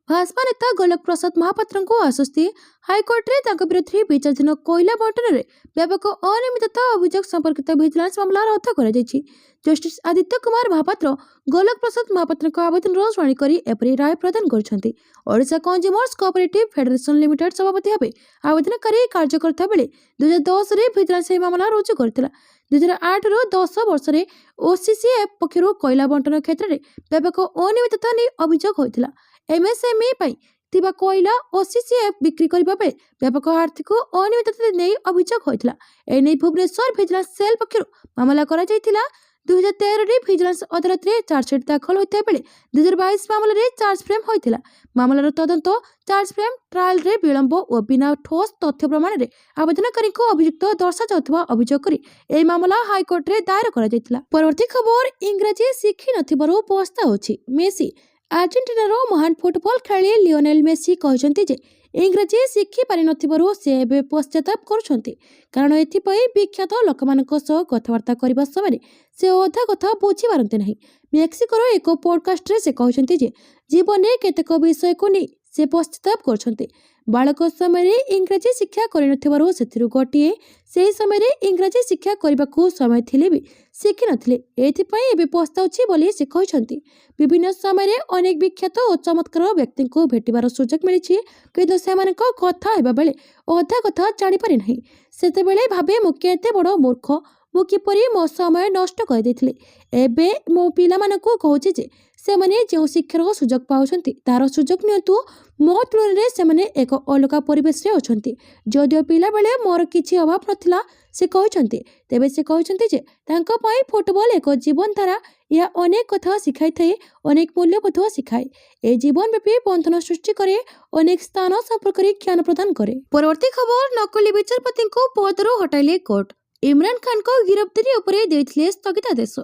ଭାଜପା ନେତା ଗୋଲକ ପ୍ରସାଦ ମହାପାତ୍ରଙ୍କୁ ଆଶ୍ୱସ୍ତି, ହାଇକୋର୍ଟରେ ତାଙ୍କ ବିରୁଦ୍ଧରେ ବିଚାରାଧୀନ କୋଇଲା ବଣ୍ଟନରେ ବ୍ୟାପକ ଅନିୟମିତତା ଅଭିଯୋଗ ସମ୍ପର୍କିତ ଭିଜିଲାନ୍ସ ମାମଲା ରଦ୍ଦ କରାଯାଇଛି। ଜଷ୍ଟିସ ଆଦିତ୍ୟ କୁମାର ମହାପାତ୍ର ଗୋଲକ ପ୍ରସାଦ ମହାପାତ୍ରଙ୍କ ଆବେଦନର ଶୁଣାଣି କରି ଏପରି ରାୟ ପ୍ରଦାନ କରିଛନ୍ତି। Odisha consumers cooperative federation limited ସଭାପତି ଭାବେ ଆବେଦନକାରୀ କାର୍ଯ୍ୟ କରୁଥିବା ବେଳେ 2010ରେ ଭିଜିଲାନ୍ସ ଏହି ମାମଲା ରୁଜୁ କରିଥିଲା। 2008ରୁ 10 ବର୍ଷରେ ଓସିସିଏଫ୍ ପକ୍ଷରୁ କୋଇଲା ବଣ୍ଟନ କ୍ଷେତ୍ରରେ ବ୍ୟାପକ ଅନିୟମିତତା ନେଇ ଅଭିଯୋଗ ହୋଇଥିଲା। ଏମଏସଏମଇ ପାଇଁ ଥିବା କୋଇଲା ଓସିସିଏଫ୍ ବିକ୍ରି କରିବା ବେଳେ ବ୍ୟାପକ ଆର୍ଥିକ ଅନିୟମିତତା ନେଇ ଅଭିଯୋଗ ହୋଇଥିଲା। ଏନେଇ ଭୁବନେଶ୍ୱର ଭିଜିଲାନ୍ସ ସେଲ୍ ପକ୍ଷରୁ ମାମଲା କରାଯାଇଥିଲା। 2013ରେ ଭିଜିଲାନ୍ସ ଅଦାଲତରେ ଚାର୍ଜସିଟ୍ ଦାଖଲ ହୋଇଥିବା ବେଳେ 2022 ମାମଲାରେ ଚାର୍ଜ ଫ୍ରେମ୍ ହୋଇଥିଲା। ମାମଲାର ତଦନ୍ତ, ଚାର୍ଜ ଫ୍ରେମ୍, ଟ୍ରାଏଲରେ ବିଳମ୍ବ ଓ ବିନା ଠୋସ୍ ତଥ୍ୟ ପ୍ରମାଣରେ ଆବେଦନକାରୀଙ୍କୁ ଅଭିଯୁକ୍ତ ଦର୍ଶାଯାଉଥିବା ଅଭିଯୋଗ କରି ଏହି ମାମଲା ହାଇକୋର୍ଟରେ ଦାୟର କରାଯାଇଥିଲା। ପରବର୍ତ୍ତୀ ଖବର, ଇଂରାଜୀ ଶିଖିନଥିବାରୁ ପସ୍ତାଉଛି ମେସି। ଆର୍ଜେଣ୍ଟିନାର ମହାନ ଫୁଟବଲ ଖେଳାଳି ଲିଓନେଲ ମେସି କହିଛନ୍ତି ଯେ ଇଂରାଜୀ ଶିଖିପାରିନଥିବାରୁ ସେ ଏବେ ପଶ୍ଚାତାପ କରୁଛନ୍ତି, କାରଣ ଏଥିପାଇଁ ବିଖ୍ୟାତ ଲୋକମାନଙ୍କ ସହ କଥାବାର୍ତ୍ତା କରିବା ସମୟରେ ସେ ଅଧା କଥା ବୁଝିପାରନ୍ତି ନାହିଁ। ମେକ୍ସିକୋର ଏକ ପଡକାଷ୍ଟରେ ସେ କହିଛନ୍ତି ଯେ ଜୀବନରେ କେତେକ ବିଷୟକୁ ନେଇ ସେ ପଶ୍ଚାତାପ କରୁଛନ୍ତି। ବାଳକ ସମୟରେ ଇଂରାଜୀ ଶିକ୍ଷା କରିନଥିବାରୁ ସେଥିରୁ ଗୋଟିଏ, ସେହି ସମୟରେ ଇଂରାଜୀ ଶିକ୍ଷା କରିବାକୁ ସମୟ ଥିଲେ ବି ଶିଖିନଥିଲେ, ଏଥିପାଇଁ ଏବେ ପସ୍ତାଉଛି ବୋଲି ସେ କହିଛନ୍ତି। ବିଭିନ୍ନ ସମୟରେ ଅନେକ ବିଖ୍ୟାତ ଓ ଚମତ୍କାର ବ୍ୟକ୍ତିଙ୍କୁ ଭେଟିବାର ସୁଯୋଗ ମିଳିଛି, କିନ୍ତୁ ସେମାନଙ୍କ କଥା ହେବା ବେଳେ ଅଧା କଥା ଜାଣିପାରି ନାହିଁ। ସେତେବେଳେ ଭାବେ ମୁଁ କେତେ ବଡ଼ ମୂର୍ଖ, ମୁଁ କିପରି ମୋ ସମୟ ନଷ୍ଟ କରିଦେଇଥିଲି। ଏବେ ମୋ ପିଲାମାନଙ୍କୁ କହୁଛି ଯେ ସେମାନେ ଯେଉଁ ଶିକ୍ଷାର ସୁଯୋଗ ପାଉଛନ୍ତି ତାହାର ସୁଯୋଗ ନିଅନ୍ତୁ। ମୋ ତୁଳନାରେ ସେମାନେ ଏକ ଅଲଗା ପରିବେଶରେ ଅଛନ୍ତି। ଯଦିଓ ପିଲାବେଳେ ମୋର କିଛି ଅଭାବ ନଥିଲା, ସେ କହିଛନ୍ତି, ତେବେ ସେ କହିଛନ୍ତି ଯେ ତାଙ୍କ ପାଇଁ ଫୁଟବଲ ଏକ ଜୀବନଧାରା। ଏହା ଅନେକ କଥା ଶିଖାଇଥାଏ, ଅନେକ ମୂଲ୍ୟବୋଧ ଶିଖାଏ। ଏ ଜୀବନବ୍ୟାପୀ ବନ୍ଧନ ସୃଷ୍ଟି କରେ, ଅନେକ ସ୍ଥାନ ସମ୍ପର୍କରେ ଜ୍ଞାନ ପ୍ରଦାନ କରେ। ପରବର୍ତ୍ତୀ ଖବର, ନକଲି ବିଚାରପତିଙ୍କୁ ପଦରୁ ହଟାଇଲେ କୋର୍ଟ। ଇମ୍ରାନ ଖାନଙ୍କ ଗିରଫଦାରୀ ଉପରେ ଦେଇଥିଲେ ସ୍ଥଗିତାଦେଶ।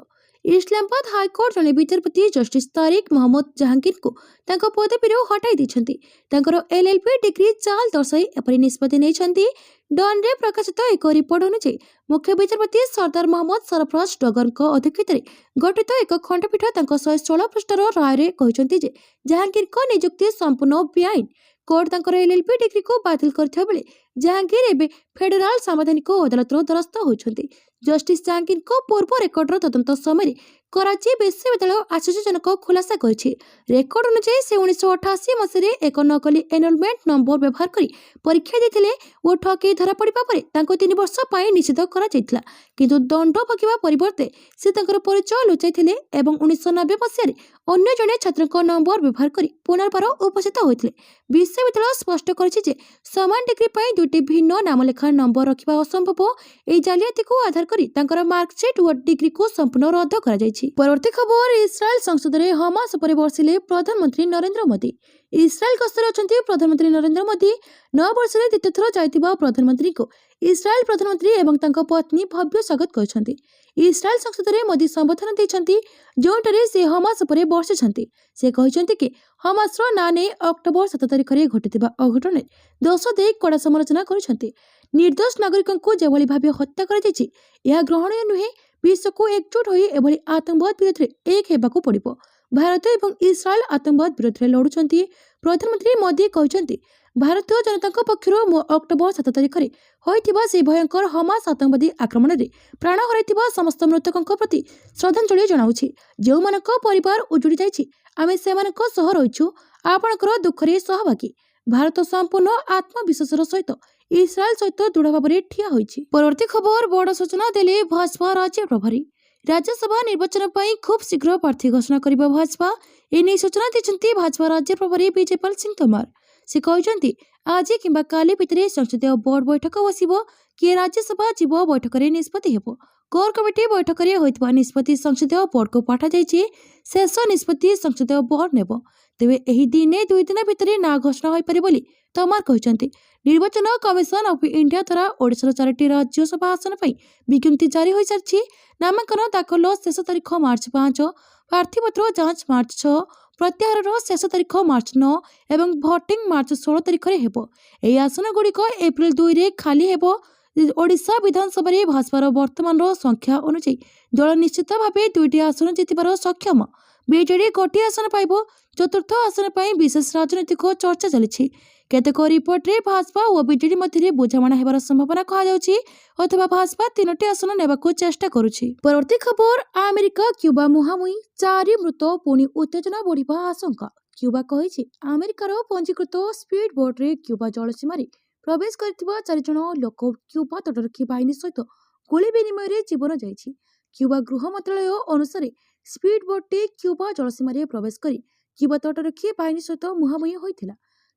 ଇସଲାମାବାଦ ହାଇକୋର୍ଟ ଜଣେ ବିଚାରପତି ଜଷ୍ଟିସ ତାରିକ ମହମ୍ମଦ ଜାହାଙ୍ଗୀରଙ୍କୁ ତାଙ୍କ ପଦବୀରୁ ହଟାଇ ଦେଇଛନ୍ତି। ତାଙ୍କର LLB ଡିଗ୍ରୀ ଚାଲ ଦର୍ଶାଇ ଏପରି ନିଷ୍ପତ୍ତି ନେଇଛନ୍ତି। ଡନ୍ରେ ପ୍ରକାଶିତ ଏକ ରିପୋର୍ଟ ଅନୁଯାୟୀ ମୁଖ୍ୟ ବିଚାରପତି ସର୍ଦ୍ଦାର ମହମ୍ମଦ ସରଫରାଜ ଡଗରଙ୍କ ଅଧ୍ୟକ୍ଷତାରେ ଗଠିତ ଏକ ଖଣ୍ଡପୀଠ ତାଙ୍କ 116 ପୃଷ୍ଠାର ରାୟରେ କହିଛନ୍ତି ଯେ ଜାହାଙ୍ଗୀରଙ୍କ ନିଯୁକ୍ତି ସମ୍ପୂର୍ଣ୍ଣ ବେଆଇନ। କୋର୍ଟ ତାଙ୍କର LLB ଡିଗ୍ରୀକୁ ବାତିଲ କରିଥିବା ବେଳେ ଜାହାଙ୍ଗୀର ଏବେ ଫେଡେରାଲ ସାମ୍ବିଧାନିକ ଅଦାଲତର ଦ୍ୱାରସ୍ଥ ହୋଇଛନ୍ତି। ଜଷ୍ଟିସ ଜାହାଙ୍ଗୀରଙ୍କ ପୂର୍ବ ରେକର୍ଡର ତଦନ୍ତ ସମୟରେ କରାଚି ବିଶ୍ୱବିଦ୍ୟାଳୟ ଆଶ୍ଚର୍ଯ୍ୟଜନକ ଖୁଲାସା କରିଛି। ରେକର୍ଡ ଅନୁଯାୟୀ ସେ 1988 ମସିହାରେ ଏକ ନକଲି ଏନରୋଲମେଣ୍ଟ ନମ୍ବର ବ୍ୟବହାର କରି ପରୀକ୍ଷା ଦେଇଥିଲେ ଓ ଠକେଇ ଧରାପଡ଼ିବା ପରେ ତାଙ୍କୁ 3 ବର୍ଷ ପାଇଁ ନିଷିଦ୍ଧ କରାଯାଇଥିଲା। କିନ୍ତୁ ଦଣ୍ଡ ଭୋଗିବା ପରିବର୍ତ୍ତେ ସେ ତାଙ୍କର ପରିଚୟ ଲୁଚାଇଥିଲେ ଏବଂ 1990 ମସିହାରେ ଅନ୍ୟ ଜଣେ ଛାତ୍ରଙ୍କ ନମ୍ବର ବ୍ୟବହାର କରି ପୁନର୍ବାର ଉପସ୍ଥିତ ହୋଇଥିଲେ। ବିଶ୍ୱବିଦ୍ୟାଳୟ ସ୍ପଷ୍ଟ କରିଛି ଯେ ସମାନ ଡିଗ୍ରୀ ପାଇଁ ଦୁଇଟି ଭିନ୍ନ ନାମଲେଖା ନମ୍ବର ରଖିବା ଅସମ୍ଭବ। ଏହି ଜାଲିଆତିକୁ ଆଧାର କରି ତାଙ୍କର ମାର୍କସିଟ୍ ଓ ଡିଗ୍ରୀକୁ ସମ୍ପୂର୍ଣ୍ଣ ରଦ୍ଦ କରାଯାଇଛି। ପରବର୍ତ୍ତୀ ଖବର, ଇସ୍ରାଏଲ ସଂସଦରେ ହମାସ ଉପରେ ବର୍ଷିଲେ ପ୍ରଧାନମନ୍ତ୍ରୀ ନରେନ୍ଦ୍ର ମୋଦି। ଇସ୍ରାଏଲ ଗସ୍ତରେ ଅଛନ୍ତି ପ୍ରଧାନମନ୍ତ୍ରୀ ନରେନ୍ଦ୍ର ମୋଦି। 9 ବର୍ଷରେ ଦ୍ୱିତୀୟ ଥର ଯାଇଥିବା ପ୍ରଧାନମନ୍ତ୍ରୀଙ୍କୁ ଇସ୍ରାଏଲ ପ୍ରଧାନମନ୍ତ୍ରୀ ଏବଂ ତାଙ୍କ ପତ୍ନୀ ଭବ୍ୟ ସ୍ୱାଗତ କରିଛନ୍ତି। ଇସ୍ରାଏଲ ସଂସଦରେ ମୋଦି ସମ୍ବୋଧନ ଦେଇଛନ୍ତି, ଯେଉଁଠାରେ ସେ ହମାସ ଉପରେ ବର୍ଷିଛନ୍ତି। ସେ କହିଛନ୍ତି କି ହମାସର ନାଁ ନେଇ ଅକ୍ଟୋବର 7 ତାରିଖରେ ଘଟିଥିବା ଅଘଟଣରେ ଦୋଷ ଦେଇ କଡ଼ା ସମାଲୋଚନା କରିଛନ୍ତି। ନିର୍ଦ୍ଦୋଷ ନାଗରିକଙ୍କୁ ଯେଭଳି ଭାବେ ହତ୍ୟା କରାଯାଇଛି, ଏହା ଗ୍ରହଣୀୟ ନୁହେଁ। ବିଶ୍ୱକୁ ଏକଜୁଟ ହୋଇ ଏଭଳି ଆତଙ୍କବାଦ ବିରୋଧରେ ଏକ ହେବାକୁ ପଡ଼ିବ। ଭାରତ ଏବଂ ଇସ୍ରାଏଲ ଆତଙ୍କବାଦ ବିରୋଧରେ ଲଢୁଛନ୍ତି। ପ୍ରଧାନମନ୍ତ୍ରୀ ମୋଦି କହିଛନ୍ତି, ଭାରତୀୟ ଜନତାଙ୍କ ପକ୍ଷରୁ ମୁଁ ଅକ୍ଟୋବର 7 ତାରିଖରେ ହୋଇଥିବା ସେହି ଭୟଙ୍କର ହମାସ ଆତଙ୍କବାଦୀ ଆକ୍ରମଣରେ ପ୍ରାଣ ହରାଇଥିବା ସମସ୍ତ ମୃତକଙ୍କ ପ୍ରତି ଶ୍ରଦ୍ଧାଞ୍ଜଳି ଜଣାଉଛି। ଯେଉଁମାନଙ୍କ ପରିବାର ଉଜୁଡ଼ି ଯାଇଛି, ଆମେ ସେମାନଙ୍କ ସହ ରହିଛୁ। ଆପଣଙ୍କର ଦୁଃଖରେ ସହଭାଗୀ। ଭାରତ ସମ୍ପୂର୍ଣ୍ଣ ଆତ୍ମବିଶ୍ୱାସର ସହିତ इस्राएल सहित दृढ़ भाव में ठिया होइछि। परवर्ती खबर बड़ सूचना देले भाजपा राज्य प्रभारी। राज्यसभा निर्वाचन पर खूब शीघ्र प्रार्थी घोषणा करिबा भाजपा एने सूचना दैछन्ति भाजपा राज्य प्रभारी विजयपाल सिंह तोमर। से कहते आज किंबा काली भितर संसदीय बोर्ड बैठक बसिबो कि राज्यसभा जीव बैठक में निष्पत्ति हेबो। कोर कमिटी बैठक में होइतबा निष्पत्ति संसदीय बोर्ड को पठा जाइछि। शेष निष्पत्ति संसदीय बोर्ड नेबो। तेबे एही दिने 2 दिन भितर ना घोषणा होई पारे बोली तोमर कहते। निर्वाचन कमिशन ऑफ इंडिया द्वारा ओडिशार 4टी राज्यसभा आसन पर विज्ञप्ति जारी हो सारी। नामांकन दाखल शेष तारीख मार्च 5, प्रार्थीपत्र जांच मार्च 6, प्रत्याहार शेष तारीख मार्च 9 एवं भोटिंग मार्च 16 तारीख में हेबो। एही आसन गुड़िक एप्रिल 2 रे खाली हेबो। ओडिशा विधानसभा भाजपार वर्तमान संख्या अनुसार दल निश्चित भाव 2टी आसन जितबार सक्षम। बीजेडी गोटे आसन पाइब। चतुर्थ आसन पर विशेष राजनैतिक चर्चा चली। केतेक रिपोर्ट रे भाजपा और बीजेडी मध्य बुझामणा हेबार संभावना कहुछि अथवा भाजपा 3टी आसन नेबाकू चेष्टा करुछि। परवर्ती खबर अमेरिका क्यूबा मुहांमुही 4 मृत पुणी उत्तेजना बढ़िबा आशंका। क्यूबा कहिछि अमेरिकार पंजीकृत स्पीड बोट रे क्यूबा जलसीमा रे प्रवेश करथिबा 4 जण लोक क्यूबा तटरक्षी बाहिनी सहित गोली विनिमय रे जीवन जाइछि। क्यूबा गृह मंत्रालय अनुसार स्पीड बोट क्यूबा जलसीमा रे प्रवेश करी क्यूबा तटरक्षी बाहिनी सहित मुहांमुही होइथिला।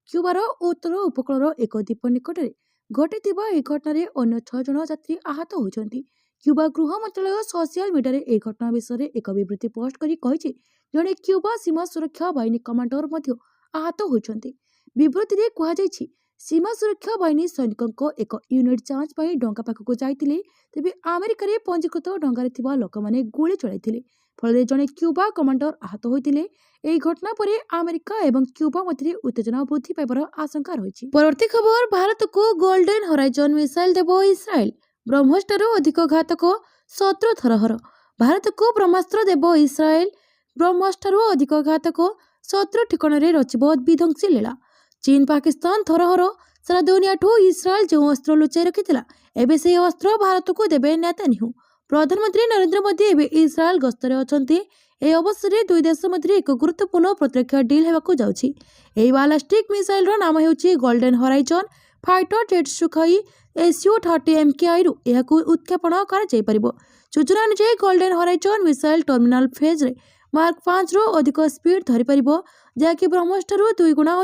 क्यूबार उत्तर उपकूल एक द्वीप निकट में घटिथिबा ए घटना अन्य 6 जण यात्री आहत होइछन्ति। क्यूबा गृह मंत्रालय सोशल मीडिया रे ए घटना विषय में एक विवृत्ति पोस्ट करी कहिछि जणे क्यूबा सीमा सुरक्षा बाहिनी कमांडर मध्य आहत होइछन्ति। विवृत्ति रे कुहा जाइछि सीमा सुरक्षा बाहिनी सैनिकों एक यूनिट जांच पर डंगा पाखक जाइथिले। तेबे अमेरिका रे पंजीकृत डंगारे थिबा लोक माने गोली चलाइथिले। फल जड़े क्यूबा कमांडर आहत होइथिले। एही घटना पर अमेरिका एवं क्यूबा मध्य उत्तेजना वृद्धि पाइबार आशंका रही। परवर्ती खबर भारत को गोल्डन हराइजन मिसाइल देव इस्राएल। ब्रह्मोसठारू अधिक घातक शत्रु थरहर। भारत को ब्रह्मास्त्र देव इस्राएल। ब्रह्मोसठारू अधिक घातक शत्रु ठिकाण में रचिब विध्वंसी लीला। चीन पाकिस्तान थरहर सारा दुनिया ठू इस्राएल जो अस्त्र लुचाई रखिथिला एबे से अस्त्र भारत को देबे नेतान्याहू। प्रधानमंत्री नरेंद्र मोदी एबे इस्राएल गस्तरे अछंती। ए अवसर में 2 देश मध्य एक गुरुत्वपूर्ण प्रतिरक्षा डील हेबाकू जाउछि। एही बालास्टिक मिसाइल रो नाम हेउछि golden horizon fighter jet Sukhoi SU-30 MKI रु एहाकू उत्क्षेपण करा जाय परिबो। सूचना अनुसार golden horizon missile terminal phase रे मार्क 5 रो अधिक स्पीड धरि परिबो जाकि ब्रह्मोसठारू 2 गुणा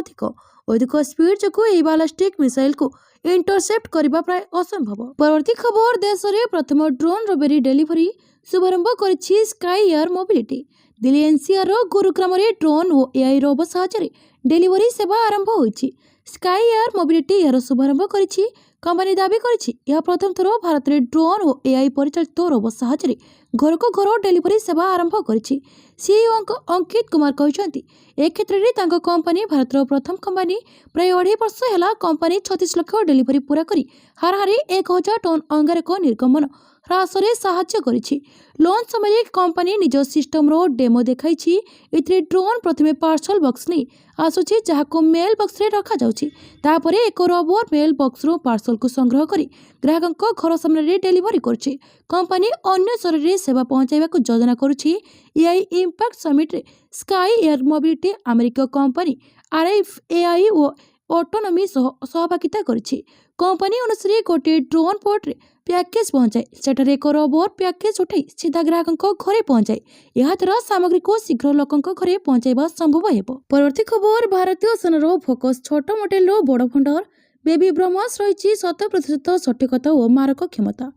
अधिक स्पीड जको एही बालास्टिक मिसाइल को इंटरसेप्ट करबा प्राय असंभव। परवर्ती खबर देश रे प्रथम ड्रोन रबेरी डेलीवरी शुभारंभ करिछि sky air mobility. Delhi NCR रो गुरुग्राम रे ड्रोन और AI रोबो साहाय्य डेलीवरी सेवा आरंभ होइछि। स्काई एयर मोबिलिटी यार शुभारंभ करिछि। कंपनी दाबी करिछि यह प्रथम थरो भारत रे ड्रोन और AI परिचालित रोबो साहाय्य घर को घर डेलीवरी सेवा आरंभ करिछि। CEO अंकित कुमार कहते ए क्षेत्र में तांको कंपनी भारत प्रथम कंपनी प्राय 2.5 वर्ष है कंपनी 36 लाख डेलीवरी पूरा करी हाराहारी 1000 टन अंगारक निर्गमन ह्रास साहाय्य करिछि। लॉन्च समय कंपनी निज सिस्टम रो डेमो देखाइछि। एथिरे ड्रोन प्रथमे पार्सल बॉक्स नहीं आसुछि जहाको मेल बॉक्स रे रखा जाउछि। तापरे एक रबर मेल बॉक्स रो पार्सल को संग्रह करी ग्राहकଙ୍କ घर सामने रे डेलीवरी करछि। कंपनी अन्य शहर रे सेवा पहुंचाइबा को योजना करुछि। AI इंपैक्ट समिट रे sky air mobility America company RFAI और ऑटोनॉमी सहभागिता करिछि। कंपनी अनुसार गोटे ड्रोन पोर्ट रे पैकेज पहुंचाए सेठारे एक रबर पैकेज उठाई सीधा ग्राहकଙ୍କ घरे पहुंचाए यह द्वारा सामग्री को शीघ्र लोकଙ୍କ घरे पहुंचाइबा संभव हेबो। परवर्ती खबर भारतीय सेनार फोकस छोट मॉडेल रो बड़ भंडार बेबी ब्रह्मोस रही 100% सठिकता और मारक क्षमता।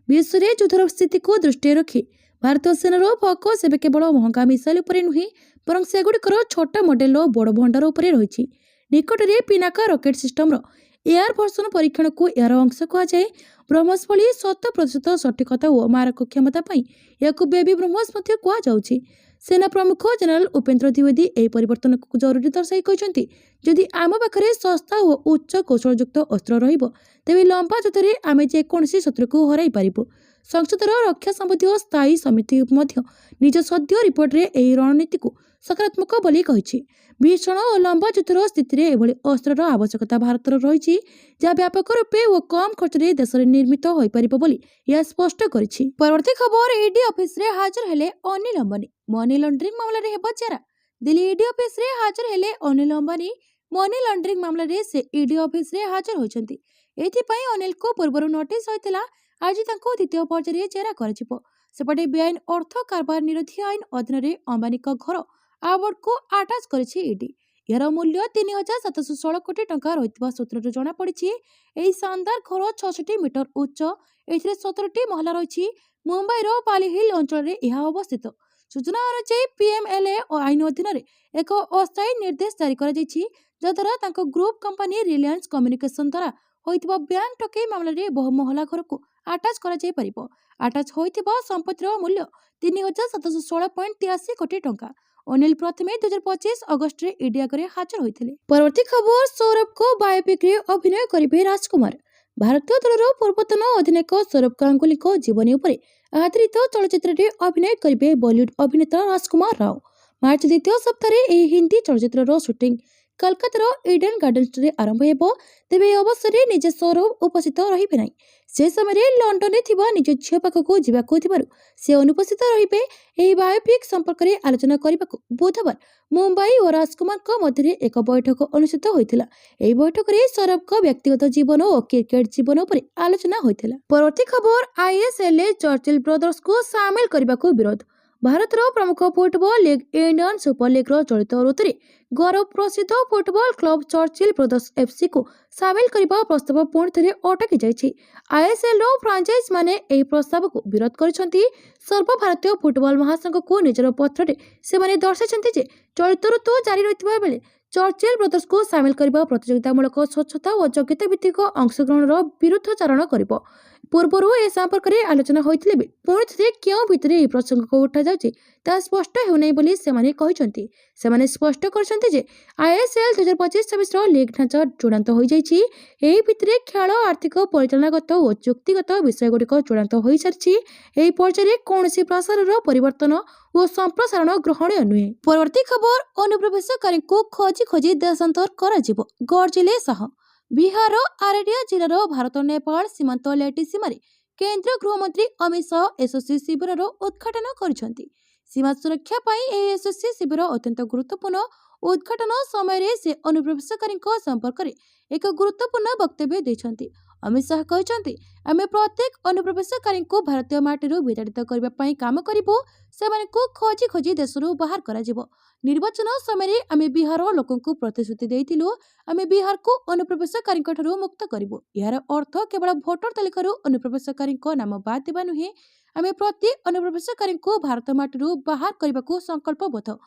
विश्व में युद्धर स्थिति को दृष्टि रखी भारतीय सेनार फोकस एवं केवल महंगा मिसाइल उपर नुहे बरं सेगुड़िकर छोट मॉडेल बड़ भंडार उपर रही। निकट में पिनाका रॉकेट सिस्टम रो एयर वर्सन परीक्षण को यार अंश कहुए। ब्रह्मोस भली 100% सठिकता और मारक क्षमता या बेबी ब्रह्मोस कहुच्छी। सेना प्रमुख जनरल उपेंद्र द्विवेदी यह परिवर्तन को जरूरी दर्शाई कहते जदि आम पाखे सस्ता और उच्च कौशलयुक्त अस्त्र तेज लंबा युद्ध में आम जेकोसी शत्रु को हराई पारिबु। संसदर रक्षा संबंधी स्थायी समिति निज सद्य रिपोर्ट रे एही रणनीति को सकारात्मक बोली कहिछि। भीषण और लंबा युद्धर स्थिति में एभली अस्त्रर आवश्यकता भारत रही जहाँ व्यापक रूपे और कम खर्च में देश में निर्मित हो पारिबो बोली यह स्पष्ट करिछि। परवर्ती खबर ईडी ऑफिस रे हाजर हेले अनिल अंबानी मनी लॉन्ड्रिंग मामला रे हेबो चेहरा। दिल्ली ईडी ऑफिस रे हाजर हेले अनिल अंबानी मनी लॉन्ड्रिंग मामला रे से ईडी ऑफिस रे हाजर होइछन्ति। ଏଥିପାଇଁ ଅନିଲଙ୍କୁ ପୂର୍ବରୁ ନୋଟିସ୍ ହୋଇଥିଲା। ଆଜି ତାଙ୍କୁ ଦ୍ୱିତୀୟ ପର୍ଯ୍ୟାୟରେ ଜେରା କରାଯିବ। ସେପଟେ ବେଆଇନ ଅର୍ଥ କାରବାର ନିରୋଧୀ ଆଇନ ଅଧୀନରେ ଅମ୍ବାନୀଙ୍କ ଘର ଆୱାର୍ଡକୁ ଆଟାଚ୍ କରିଛି ଇଡି। ଏହାର ମୂଲ୍ୟ 3,716 କୋଟି ଟଙ୍କା ରହିଥିବା ସୂତ୍ରରୁ ଜଣାପଡ଼ିଛି। ଏହି ଶାନଦାର ଘର 66 ମିଟର ଉଚ୍ଚ। ଏଥିରେ 17ଟି ମହଲା ରହିଛି। ମୁମ୍ବାଇର ପାଲିହିଲ୍ ଅଞ୍ଚଳରେ ଏହା ଅବସ୍ଥିତ। ସୂଚନା ଅନୁଯାୟୀ ପିଏମ୍ଏଲ୍ଏ ଆଇନ ଅଧୀନରେ ଏକ ଅସ୍ଥାୟୀ ନିର୍ଦ୍ଦେଶ ଜାରି କରାଯାଇଛି, ଯାହାଦ୍ୱାରା ତାଙ୍କ ଗ୍ରୁପ୍ କମ୍ପାନୀ ରିଲାଏନ୍ସ କମ୍ୟୁନିକେସନ୍ ଦ୍ୱାରା ହୋଇଥିବା ବ୍ୟାଙ୍କ ଠକେଇ ମାମଲାରେ ବହୁ ମହଲା ଘରକୁ ଆଟାଚ୍ କରାଯାଇପାରିବ। ଆଟାଚ୍ ହୋଇଥିବା ସମ୍ପତ୍ତିର ମୂଲ୍ୟ 3,716.83 କୋଟି ଟଙ୍କା। ଅନିଲ ପ୍ରଥମେ 2025 ଅଗଷ୍ଟରେ ଇଡି ଆଗରେ ହାଜର ହୋଇଥିଲେ। ପରବର୍ତ୍ତୀ ଖବର, ସୌରଭଙ୍କ ବାୟୋପିକ୍ରେ ଅଭିନୟ କରିବେ ରାଜକୁମାର। ଭାରତୀୟ ଦଳର ପୂର୍ବତନ ଅଧିନାୟକ ସୌରଭ ଗାଙ୍ଗୁଲିଙ୍କ ଜୀବନୀ ଉପରେ ଆଧାରିତ ଚଳଚ୍ଚିତ୍ରରେ ଅଭିନୟ କରିବେ ବଲିଉଡ୍ ଅଭିନେତା ରାଜକୁମାର ରାଓ। ମାର୍ଚ୍ଚ ଦ୍ୱିତୀୟ ସପ୍ତାହରେ ଏହି ହିନ୍ଦୀ ଚଳଚ୍ଚିତ୍ରର ସୁଟିଂ କୋଲକାତାର ଇଡେନ୍ ଗାର୍ଡେନ୍ସରେ ଆରମ୍ଭ ହେବ। ତେବେ ଏହି ଅବସରରେ ନିଜେ ସୌରଭ ଉପସ୍ଥିତ ରହିବେ ନାହିଁ। ସେ ସମୟରେ ଲଣ୍ଡନରେ ଥିବା ନିଜ ଝିଅ ପାଖକୁ ଯିବାକୁ ଥିବାରୁ ସେ ଅନୁପସ୍ଥିତ ରହିବେ। ଏହି ବାୟୋପିକ୍ ସମ୍ପର୍କରେ ଆଲୋଚନା କରିବାକୁ ବୁଧବାର ମୁମ୍ବାଇ ଓ ରାଜକୁମାରଙ୍କ ମଧ୍ୟରେ ଏକ ବୈଠକ ଅନୁଷ୍ଠିତ ହୋଇଥିଲା। ଏହି ବୈଠକରେ ସୌରଭଙ୍କ ବ୍ୟକ୍ତିଗତ ଜୀବନ ଓ କ୍ରିକେଟ୍ ଜୀବନ ଉପରେ ଆଲୋଚନା ହୋଇଥିଲା। ପରବର୍ତ୍ତୀ ଖବର, ଆଇଏସ୍ଏଲ୍ରେ ଚର୍ଚ୍ଚିଲ୍ ବ୍ରଦର୍ସଙ୍କୁ ସାମିଲ କରିବାକୁ ବିରୋଧ। ଭାରତର ପ୍ରମୁଖ ଫୁଟବଲ ଲିଗ୍ ଇଣ୍ଡିଆନ ସୁପର ଲିଗ୍ର ଚଳିତ ଋତୁରେ ଗୌରବ ପ୍ରସିଦ୍ଧ ଫୁଟବଲ କ୍ଲବ ଚର୍ଚ୍ଚିଲ୍ ବ୍ରଦର୍ସ ଏଫ୍ସିକୁ ସାମିଲ କରିବା ପ୍ରସ୍ତାବ ପୁଣି ଥରେ ଅଟକି ଯାଇଛି। ଆଇଏସ୍ଏଲ୍ର ଫ୍ରାଞ୍ଚାଇଜମାନେ ଏହି ପ୍ରସ୍ତାବକୁ ବିରୋଧ କରିଛନ୍ତି। ସର୍ବଭାରତୀୟ ଫୁଟବଲ ମହାସଂଘକୁ ନିଜର ପତ୍ରରେ ସେମାନେ ଦର୍ଶାଇଛନ୍ତି ଯେ ଚଳିତ ଋତୁ ଜାରି ରହିଥିବା ବେଳେ ଚର୍ଚ୍ଚିଲ୍ ବ୍ରଦର୍ସକୁ ସାମିଲ କରିବା ପ୍ରତିଯୋଗିତାମୂଳକ ସ୍ୱଚ୍ଛତା ଓ ଯୋଗ୍ୟତା ଭିତ୍ତିକ ଅଂଶଗ୍ରହଣର ବିରୁଦ୍ଧାଚରଣ କରିବ। ପୂର୍ବରୁ ଏ ସମ୍ପର୍କରେ ଆଲୋଚନା ହୋଇଥିଲେ ବି ପୁଣି ଥରେ କେଉଁ ଭିତ୍ତିରେ ଏହି ପ୍ରସଙ୍ଗକୁ ଉଠାଯାଉଛି ତାହା ସ୍ପଷ୍ଟ ହେଉନାହିଁ ବୋଲି ସେମାନେ କହିଛନ୍ତି। ସେମାନେ ସ୍ପଷ୍ଟ କରିଛନ୍ତି ଯେ ଆଇଏସ୍ଏଲ୍ 2025-26ର ଲିଗ୍ ଢାଞ୍ଚା ଚୂଡ଼ାନ୍ତ ହୋଇଯାଇଛି। ଏହି ଭିତ୍ତିରେ ଖେଳ, ଆର୍ଥିକ, ପରିଚାଳନାଗତ ଓ ଚୁକ୍ତିଗତ ବିଷୟଗୁଡ଼ିକ ଚୂଡ଼ାନ୍ତ ହୋଇସାରିଛି। ଏହି ପର୍ଯ୍ୟାୟରେ କୌଣସି ପ୍ରସାରର ପରିବର୍ତ୍ତନ ଓ ସମ୍ପ୍ରସାରଣ ଗ୍ରହଣୀୟ ନୁହେଁ। ପରବର୍ତ୍ତୀ ଖବର, ଅନୁପ୍ରବେଶକାରୀଙ୍କୁ ଖୋଜି ଖୋଜି ଦେଶାନ୍ତର କରାଯିବ, ଗର୍ଜିଲେ ଶାହ। ବିହାରର ଆରରିଆ ଜିଲ୍ଲାର ଭାରତ ନେପାଳ ସୀମାନ୍ତ ଲେଟି ସୀମାରେ କେନ୍ଦ୍ରୀୟ ଗୃହମନ୍ତ୍ରୀ ଅମିତ ଶାହ ଏସ୍ଓସି ଶିବିରର ଉଦ୍ଘାଟନ କରିଛନ୍ତି। ସୀମା ସୁରକ୍ଷା ପାଇଁ ଏହି ଏସ୍ଓସି ଶିବିର ଅତ୍ୟନ୍ତ ଗୁରୁତ୍ୱପୂର୍ଣ୍ଣ। ଉଦ୍ଘାଟନ ସମୟରେ ସେ ଅନୁପ୍ରବେଶକାରୀଙ୍କ ସମ୍ପର୍କରେ ଏକ ଗୁରୁତ୍ୱପୂର୍ଣ୍ଣ ବକ୍ତବ୍ୟ ଦେଇଛନ୍ତି। ଅମିତ ଶାହ କହିଛନ୍ତି, ଆମେ ପ୍ରତ୍ୟେକ ଅନୁପ୍ରବେଶକାରୀଙ୍କୁ ଭାରତୀୟ ମାଟିରୁ ବିତାଡ଼ିତ କରିବା ପାଇଁ କାମ କରିବୁ। ସେମାନଙ୍କୁ ଖୋଜି ଖୋଜି ଦେଶରୁ ବାହାର କରାଯିବ। ନିର୍ବାଚନ ସମୟରେ ଆମେ ବିହାରର ଲୋକଙ୍କୁ ପ୍ରତିଶ୍ରୁତି ଦେଇଥିଲୁ, ଆମେ ବିହାରକୁ ଅନୁପ୍ରବେଶକାରୀଙ୍କଠାରୁ ମୁକ୍ତ କରିବୁ। ଏହାର ଅର୍ଥ କେବଳ ଭୋଟର ତାଲିକାରୁ ଅନୁପ୍ରବେଶକାରୀଙ୍କ ନାମ ବାଦ ଦେବା ନୁହେଁ। ଆମେ ପ୍ରତି ଅନୁପ୍ରବେଶକାରୀଙ୍କୁ ଭାରତ ମାଟିରୁ ବାହାର କରିବାକୁ ସଂକଳ୍ପବଦ୍ଧ।